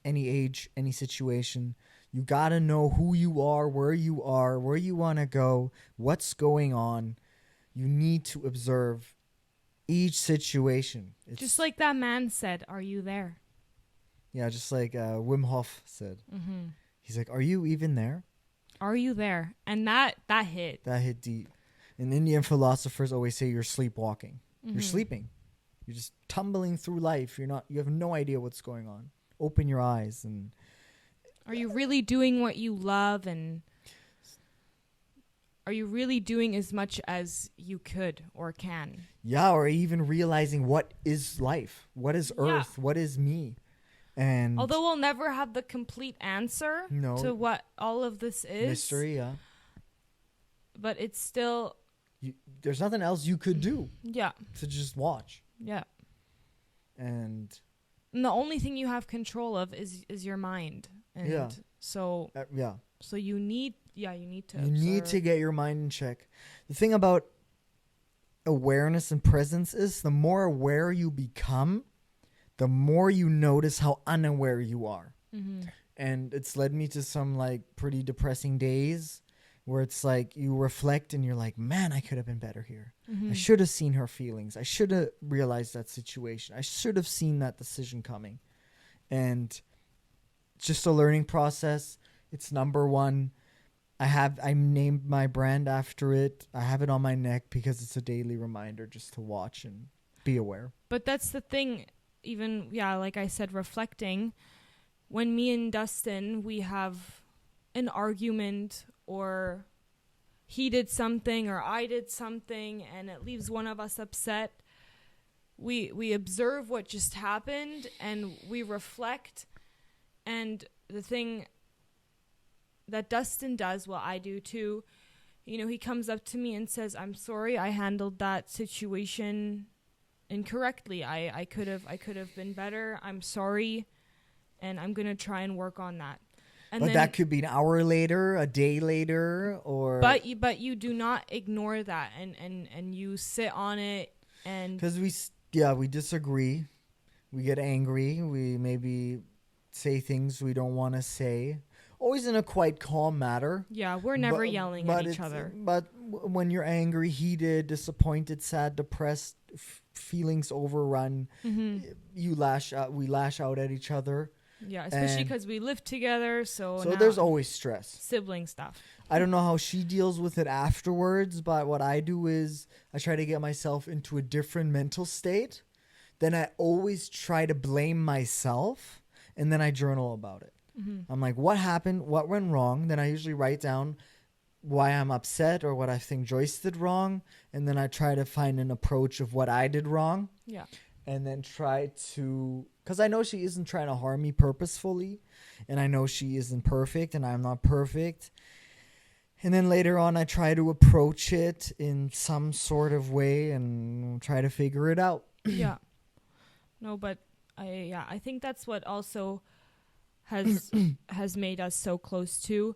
any age, any situation. You got to know who you are, where you want to go, what's going on. You need to observe each situation. It's just like that man said, are you there? Yeah, just like Wim Hof said. Mm-hmm. He's like, are you even there? Are you there? And that hit. That hit deep. And Indian philosophers always say you're sleepwalking. Mm-hmm. You're sleeping. You're just tumbling through life. You have no idea what's going on. Open your eyes. And are you really doing what you love? And are you really doing as much as you could or can? Yeah, or even realizing what is life? What is Earth? What is me? And although we'll never have the complete answer to what all of this is. Mystery, yeah. But it's still... there's nothing else you could do. Yeah. To just watch. Yeah. And the only thing you have control of is your mind. And so so you need to need to get your mind in check. The thing about awareness and presence is the more aware you become, the more you notice how unaware you are. Mm-hmm. And it's led me to some pretty depressing days where it's like you reflect and you're like, man, I could have been better here. Mm-hmm. I should have seen her feelings. I should have realized that situation. I should have seen that decision coming. And just a learning process. It's number one. I named my brand after it. I have it on my neck because it's a daily reminder just to watch and be aware. But that's the thing. Even, like I said, reflecting. When me and Dustin, we have an argument or he did something or I did something and it leaves one of us upset, we observe what just happened and we reflect. And the thing that Dustin does, well, I do too, you know, he comes up to me and says, I'm sorry, I handled that situation incorrectly. I could have been better. I'm sorry, and I'm going to try and work on that. And but then, that could be an hour later, a day later, or... But you do not ignore that, and you sit on it, and... Because we disagree. We get angry. We maybe say things we don't want to say. Always in a quite calm manner. Yeah, we're never yelling at each other. But when you're angry, heated, disappointed, sad, depressed, feelings overrun, we lash out at each other. Yeah, especially because we live together, so there's always stress. Sibling stuff. I don't know how she deals with it afterwards, but what I do is I try to get myself into a different mental state. Then I always try to blame myself, and then I journal about it. I'm like, what happened? What went wrong? Then I usually write down why I'm upset or what I think Joyce did wrong, and then I try to find an approach of what I did wrong. Yeah. And then try to... Because I know she isn't trying to harm me purposefully, and I know she isn't perfect, and I'm not perfect. And then later on, I try to approach it in some sort of way and try to figure it out. Yeah. No, but I think that's what also has made us so close too.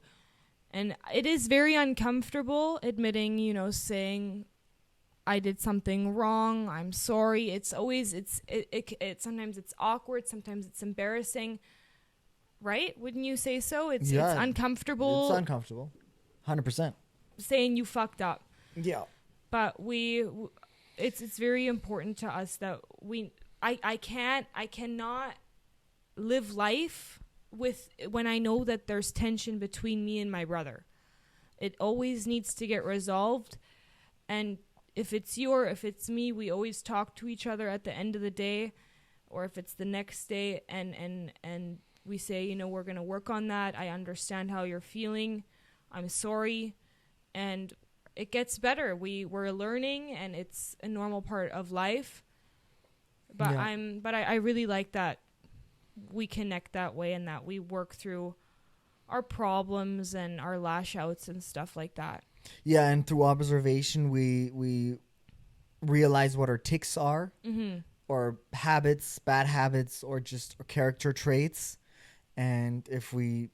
And it is very uncomfortable admitting, you know, saying I did something wrong, I'm sorry. It's always it sometimes it's awkward, sometimes it's embarrassing. Right? Wouldn't you say so? It's uncomfortable. It's uncomfortable. 100%. Saying you fucked up. Yeah. But it's very important to us that I cannot live life when I know that there's tension between me and my brother. It always needs to get resolved. And if it's you or if it's me, we always talk to each other at the end of the day, or if it's the next day, and we say, you know, we're going to work on that. I understand how you're feeling. I'm sorry. And it gets better. We're learning, and it's a normal part of life. But I really like that we connect that way and that we work through our problems and our lash outs and stuff like that. Yeah, and through observation, we realize what our tics are, or habits, bad habits, or just character traits. And if we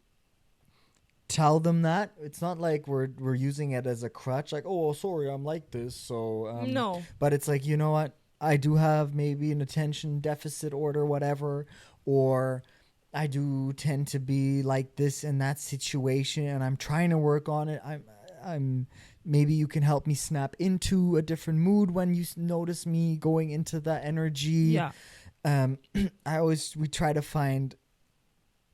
tell them that, it's not like we're using it as a crutch, like, oh, sorry, I'm like this. So no, but it's like, you know what? I do have maybe an attention deficit order, whatever, or I do tend to be like this in that situation, and I'm trying to work on it. I'm maybe you can help me snap into a different mood when you notice me going into that energy. Yeah. We try to find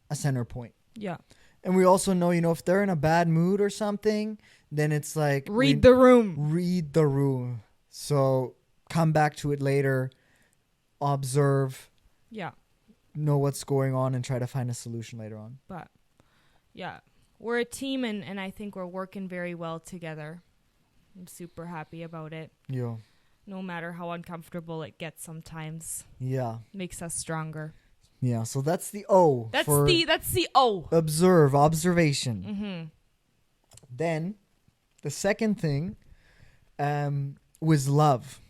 a center point. Yeah. And we also know, you know, if they're in a bad mood or something, then it's like read the room. Read the room. So come back to it later, observe. Yeah. Know what's going on and try to find a solution later on. But yeah, we're a team, and I think we're working very well together. I'm super happy about it. Yeah. No matter how uncomfortable it gets sometimes. Yeah. Makes us stronger. Yeah, so that's the O. That's the O. Observation. Mm-hmm. Then the second thing was love.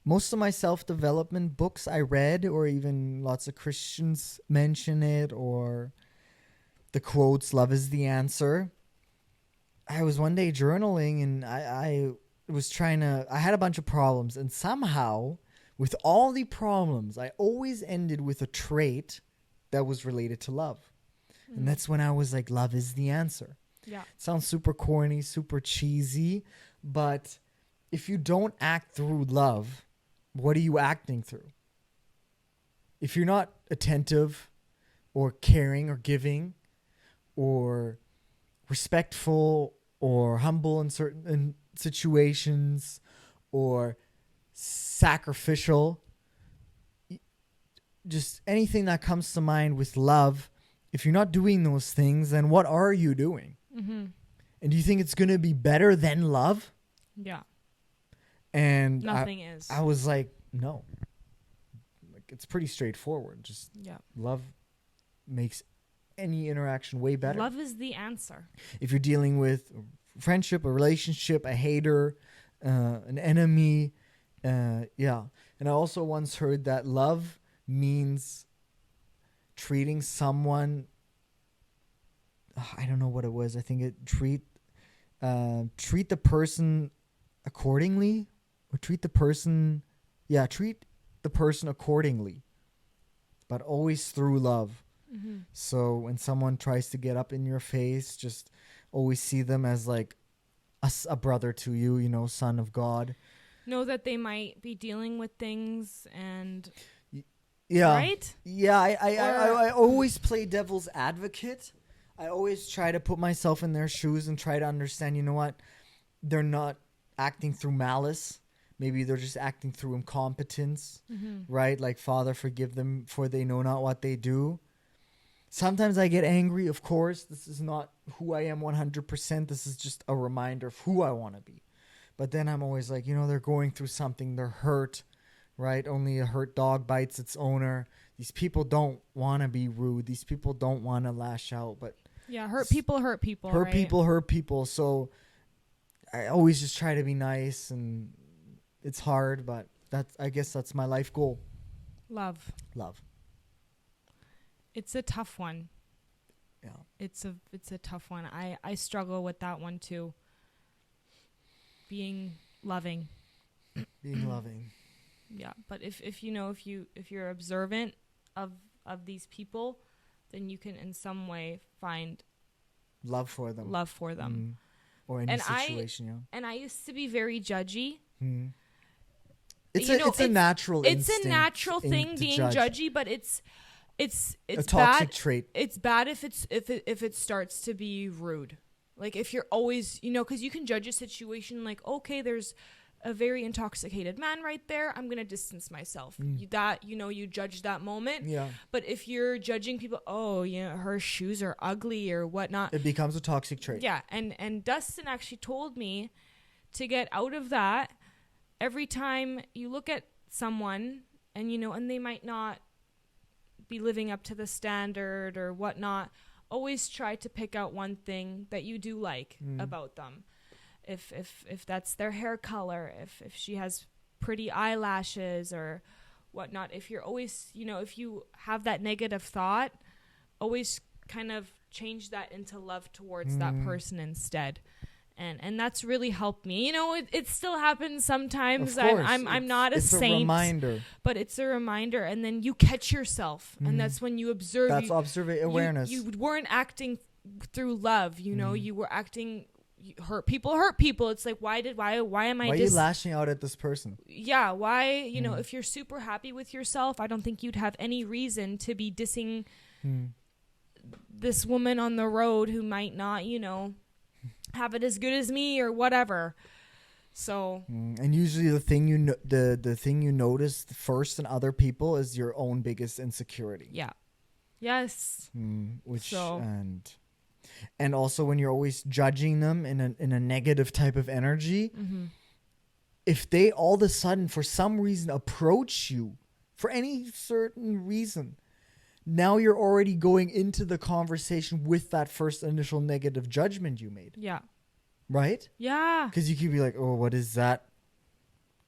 Most of my self-development books I read, or even lots of Christians mention it, or the quotes, love is the answer. I was one day journaling, and I had a bunch of problems, and somehow with all the problems, I always ended with a trait that was related to love. And that's when I was like, love is the answer. Yeah. It sounds super corny, super cheesy, but if you don't act through love, what are you acting through? If you're not attentive or caring or giving or respectful or humble in certain situations or sacrificial, just anything that comes to mind with love, if you're not doing those things, then what are you doing? Mm-hmm. And do you think it's going to be better than love? Yeah. And nothing is. I was like, no. it's pretty straightforward. Just Yeah. love makes any interaction way better. Love is the answer. If you're dealing with friendship, a relationship, a hater, an enemy, yeah. And I also once heard that love means treating someone. I don't know what it was. I think it treat the person accordingly, or treat the person accordingly, but always through love. Mm-hmm. So when someone tries to get up in your face, just always see them as like a brother to you, you know, son of God. Know that they might be dealing with things, and yeah, right? Yeah, I always play devil's advocate. I always try to put myself in their shoes and try to understand, you know what? They're not acting through malice. Maybe they're just acting through incompetence, right? Like, Father, forgive them, for they know not what they do. Sometimes I get angry, of course. This is not who I am 100%. This is just a reminder of who I want to be. But then I'm always like, you know, they're going through something. They're hurt, right? Only a hurt dog bites its owner. These people don't want to be rude. These people don't want to lash out. But yeah, hurt people hurt people. Hurt right? people hurt people. So I always just try to be nice, and it's hard, but I guess that's my life goal. Love. It's a tough one. Yeah. It's a tough one. I struggle with that one too. Being loving. Being loving. Yeah, but if you're observant of these people, then you can in some way find love for them. Or any situation, And I used to be very judgy. It's a natural instinct. It's a natural thing being judgy, but it's a toxic trait. It's bad if it starts to be rude. Like, if you're always, because you can judge a situation like, okay, there's a very intoxicated man right there, I'm gonna distance myself. You judge that moment. Yeah. But if you're judging people, oh yeah, her shoes are ugly or whatnot, it becomes a toxic trait. Yeah. And Dustin actually told me to get out of that. Every time you look at someone and and they might not be living up to the standard or whatnot, always try to pick out one thing that you do like about them. If that's their hair color, if she has pretty eyelashes or whatnot, if you're always, if you have that negative thought, always kind of change that into love towards that person instead. And that's really helped me. It still happens sometimes. I'm not a saint. It's a reminder. But it's a reminder. And then you catch yourself. And that's when you observe. That's awareness. You weren't acting through love. You were acting... hurt people. It's like, why am I... Why are you lashing out at this person? Yeah, why... if you're super happy with yourself, I don't think you'd have any reason to be dissing this woman on the road who might not, have it as good as me or whatever. So and usually the thing the thing you notice first in other people is your own biggest insecurity. Yeah. Yes. And also when you're always judging them in a negative type of energy, if they all of a sudden for some reason approach you for any certain reason, now you're already going into the conversation with that first initial negative judgment you made. Yeah. Right? Yeah. Because you could be like, oh, what is that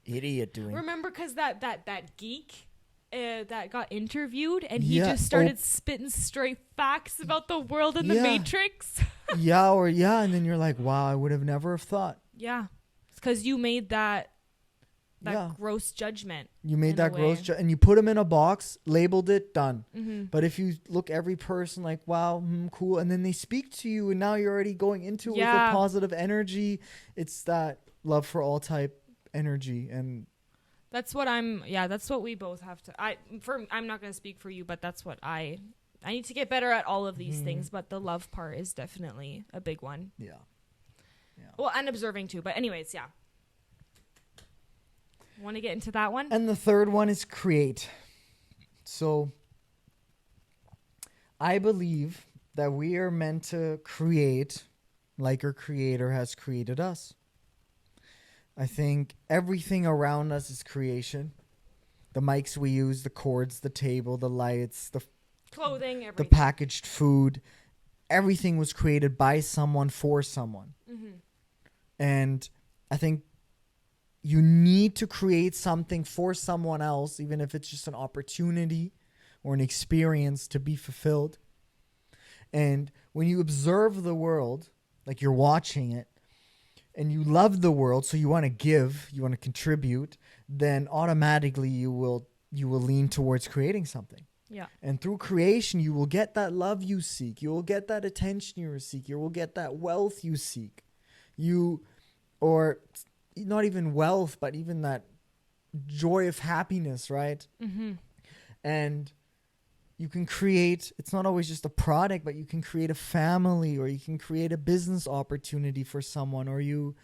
idiot doing? Remember, because that geek that got interviewed and he just started spitting straight facts about the world and the Matrix. And then you're like, wow, I would have never have thought. Yeah. It's because you made that gross judgment. You made that gross judgment and you put them in a box, labeled it, done. But if you look every person like, wow, cool, and then they speak to you and now you're already going into it with a positive energy, it's that love for all type energy. And that's what that's what we both have to, I'm not going to speak for you, but that's what I need to get better at all of these things, but the love part is definitely a big one. Yeah. Well, and observing too, but anyways, yeah. Want to get into that one? And the third one is create. So I believe that we are meant to create like our Creator has created us. I think everything around us is creation. the mics we use, the cords, the table, the lights, the Clothing, the everything. packaged food, everything was created by someone for someone. Mm-hmm. And I think you need to create something for someone else, even if it's just an opportunity or an experience to be fulfilled. And when you observe the world, like you're watching it, and you love the world, so you want to give, you want to contribute, then automatically you will lean towards creating something. Yeah. And through creation, you will get that love you seek. You will get that attention you seek. You will get that wealth you seek. Or not even wealth, but even that joy of happiness, right? Mm-hmm. And you can create, it's not always just a product, but you can create a family, or you can create a business opportunity for someone, or you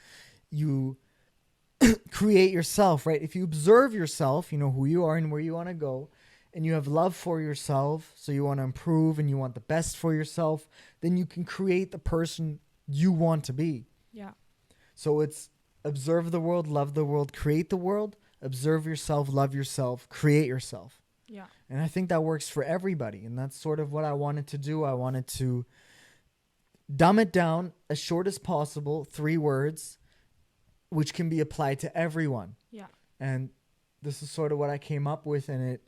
create yourself, right? If you observe yourself, you know who you are and where you want to go, and you have love for yourself, so you want to improve and you want the best for yourself, then you can create the person you want to be. Yeah. So it's observe the world, love the world, create the world, observe yourself, love yourself, create yourself. Yeah. And I think that works for everybody. And that's sort of what I wanted to do. I wanted to dumb it down as short as possible, 3 words, which can be applied to everyone. Yeah. And this is sort of what I came up with. And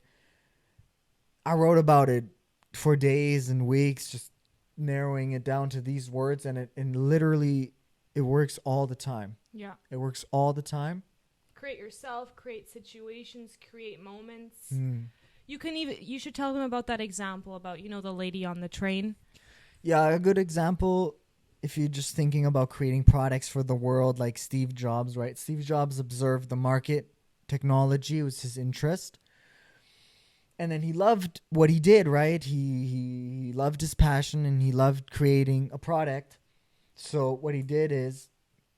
I wrote about it for days and weeks, just narrowing it down to these words. And literally, it works all the time. Yeah. It works all the time. Create yourself, create situations, create moments. Mm. You should tell them about that example about, the lady on the train. Yeah, a good example, if you're just thinking about creating products for the world, like Steve Jobs, right? Steve Jobs observed the market, technology was his interest. And then he loved what he did, right? He loved his passion, and he loved creating a product. So what he did is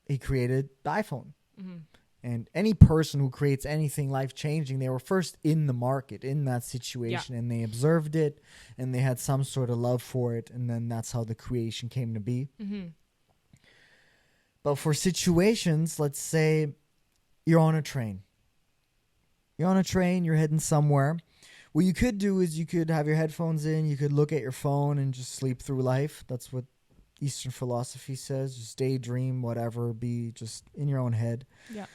he created the iPhone. Mm-hmm. And any person who creates anything life-changing, they were first in the market, in that situation, and they observed it, and they had some sort of love for it, and then that's how the creation came to be. Mm-hmm. But for situations, let's say you're on a train. You're on a train, you're heading somewhere. What you could do is you could have your headphones in, you could look at your phone and just sleep through life. That's what Eastern philosophy says. Just daydream, whatever, be just in your own head. Yeah.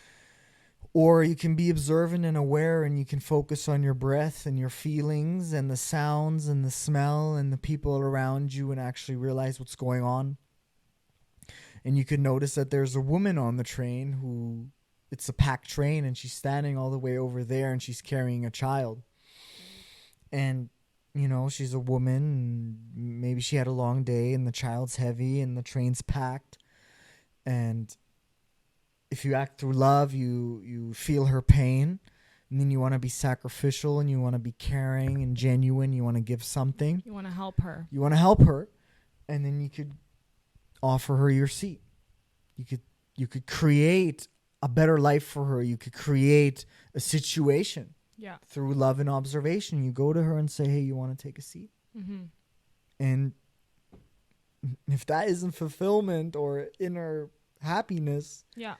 Or you can be observant and aware, and you can focus on your breath and your feelings and the sounds and the smell and the people around you, and actually realize what's going on. And you could notice that there's a woman on the train who, it's a packed train, and she's standing all the way over there, and she's carrying a child. And, she's a woman, and maybe she had a long day, and the child's heavy, and the train's packed. And if you act through love, you feel her pain, and then you want to be sacrificial, and you want to be caring and genuine. You want to give something. You want to help her. You want to help her, and then you could offer her your seat. You could create a better life for her. You could create a situation. Yeah. Through love and observation. You go to her and say, hey, you want to take a seat? Mm-hmm. And if that isn't fulfillment or inner happiness, yeah,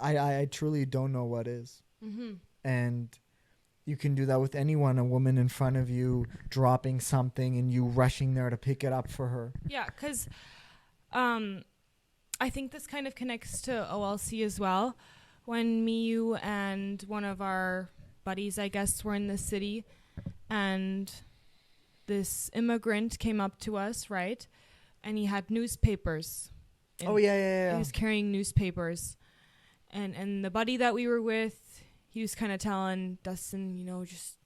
I truly don't know what is. Mm-hmm. And you can do that with anyone, a woman in front of you dropping something and you rushing there to pick it up for her. Yeah, because I think this kind of connects to OLC as well. When me, you, and one of our buddies, I guess, were in the city, and this immigrant came up to us, right? And he had newspapers. Oh, yeah. He was carrying newspapers. And the buddy that we were with, he was kind of telling Dustin, just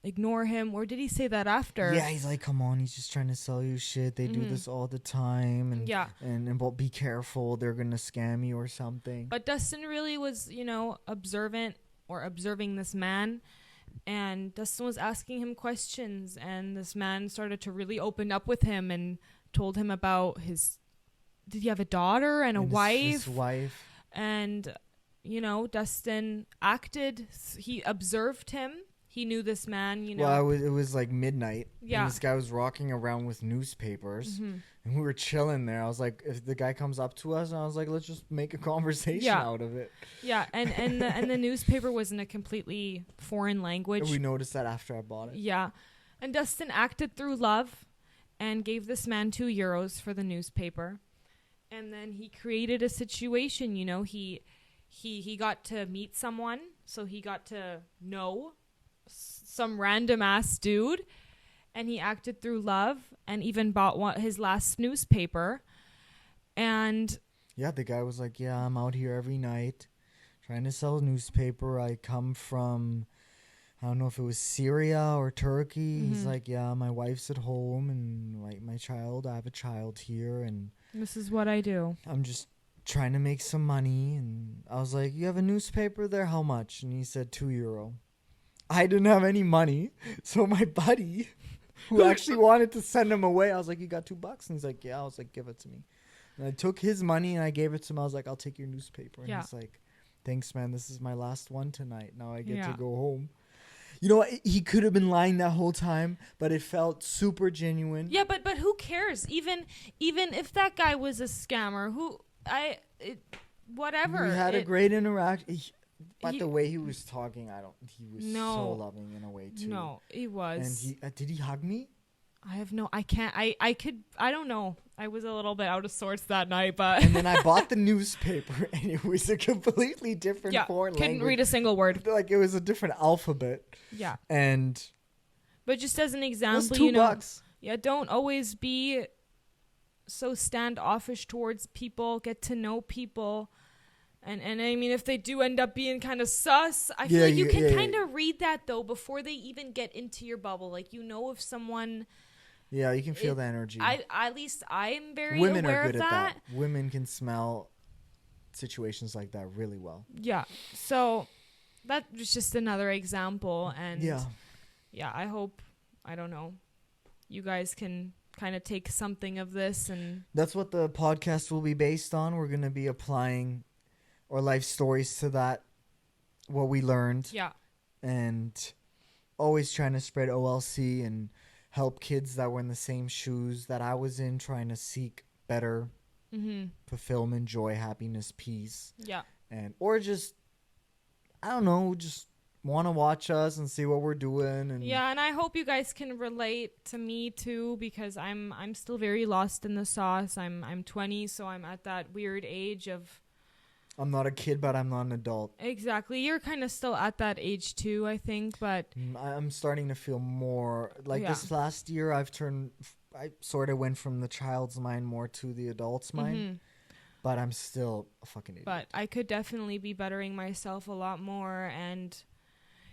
ignore him. Or did he say that after? Yeah, he's like, come on, he's just trying to sell you shit. They do this all the time. And, yeah. And well, be careful. They're going to scam you or something. But Dustin really was, observing this man. And Dustin was asking him questions. And this man started to really open up with him and told him about did he have a daughter and a wife? His wife. And, Dustin acted. He observed him. he knew this man, you know. Well, it was like midnight. Yeah. And this guy was walking around with newspapers. Mhm. And we were chilling there. I was like, if the guy comes up to us, and I was like, let's just make a conversation out of it. Yeah, and the newspaper was in a completely foreign language. And we noticed that after I bought it. Yeah. And Dustin acted through love and gave this man €2 for the newspaper. And then he created a situation, you know, he got to meet someone, so he got to know some random ass dude, and he acted through love and even bought his last newspaper. And yeah, the guy was like, yeah, I'm out here every night trying to sell a newspaper. I come from, I don't know if it was Syria or Turkey. He's like, yeah, my wife's at home and like my child, I have a child here, and this is what I do. I'm just trying to make some money. And I was like, you have a newspaper there? How much? And he said €2. I didn't have any money. So my buddy, who actually wanted to send him away, I was like, you got $2? And he's like, yeah. I was like, give it to me. And I took his money and I gave it to him. I was like, I'll take your newspaper. And he's like, thanks, man. This is my last one tonight. Now I get to go home. You know what? He could have been lying that whole time, but it felt super genuine. Yeah, but who cares? Even if that guy was a scammer, whatever. We had a great interaction. But the way he was talking, he was so loving in a way too. No, he was. And did he hug me? I don't know. I was a little bit out of sorts that night, but. And then I bought the newspaper, and it was a completely different foreign language. Couldn't read a single word. Like, it was a different alphabet. Yeah. But just as an example, it was $2. Yeah, don't always be so standoffish towards people. Get to know people. And I mean, if they do end up being kind of sus, I feel like you can kind of read that, though, before they even get into your bubble. Like, you know if someone... Yeah, you can feel the energy. At least I'm very Women aware are good of at that. Women can smell situations like that really well. Yeah. So that was just another example. And yeah, I hope, I don't know, you guys can kind of take something of this. And that's what the podcast will be based on. We're going to be applying our life stories to that, what we learned. Yeah. And always trying to spread OLC and help kids that were in the same shoes that I was in, trying to seek better fulfillment, joy, happiness, peace. Yeah. Or just, I don't know, just want to watch us and see what we're doing. And and I hope you guys can relate to me too, because I'm still very lost in the sauce. I'm 20, so I'm at that weird age of... I'm not a kid, but I'm not an adult. Exactly. You're kind of still at that age too, I think, but... I'm starting to feel more... Like this last year, I sort of went from the child's mind more to the adult's mind. But I'm still a fucking idiot. But I could definitely be bettering myself a lot more. And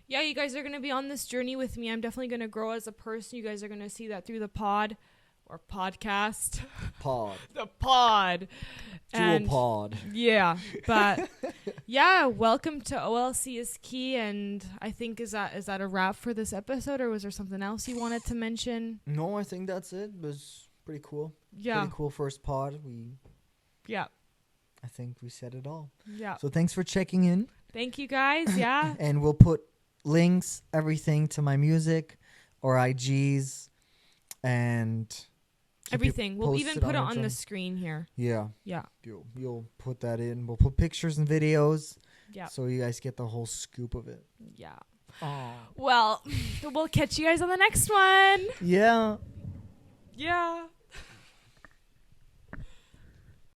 yeah, you guys are going to be on this journey with me. I'm definitely going to grow as a person. You guys are going to see that through the pod. Or podcast. Pod. The pod. Dual pod. Yeah. But yeah, welcome to OLC is Key. And I think is that a wrap for this episode, or was there something else you wanted to mention? No, I think that's it. It was pretty cool. Yeah. Pretty cool first pod. I think we said it all. Yeah. So thanks for checking in. Thank you guys. Yeah. And we'll put links, everything to my music or IGs and everything. We'll even put it on the screen here. Yeah. Yeah. You'll put that in. We'll put pictures and videos. Yeah. So you guys get the whole scoop of it. Yeah. Aww. Well, we'll catch you guys on the next one. Yeah. Yeah.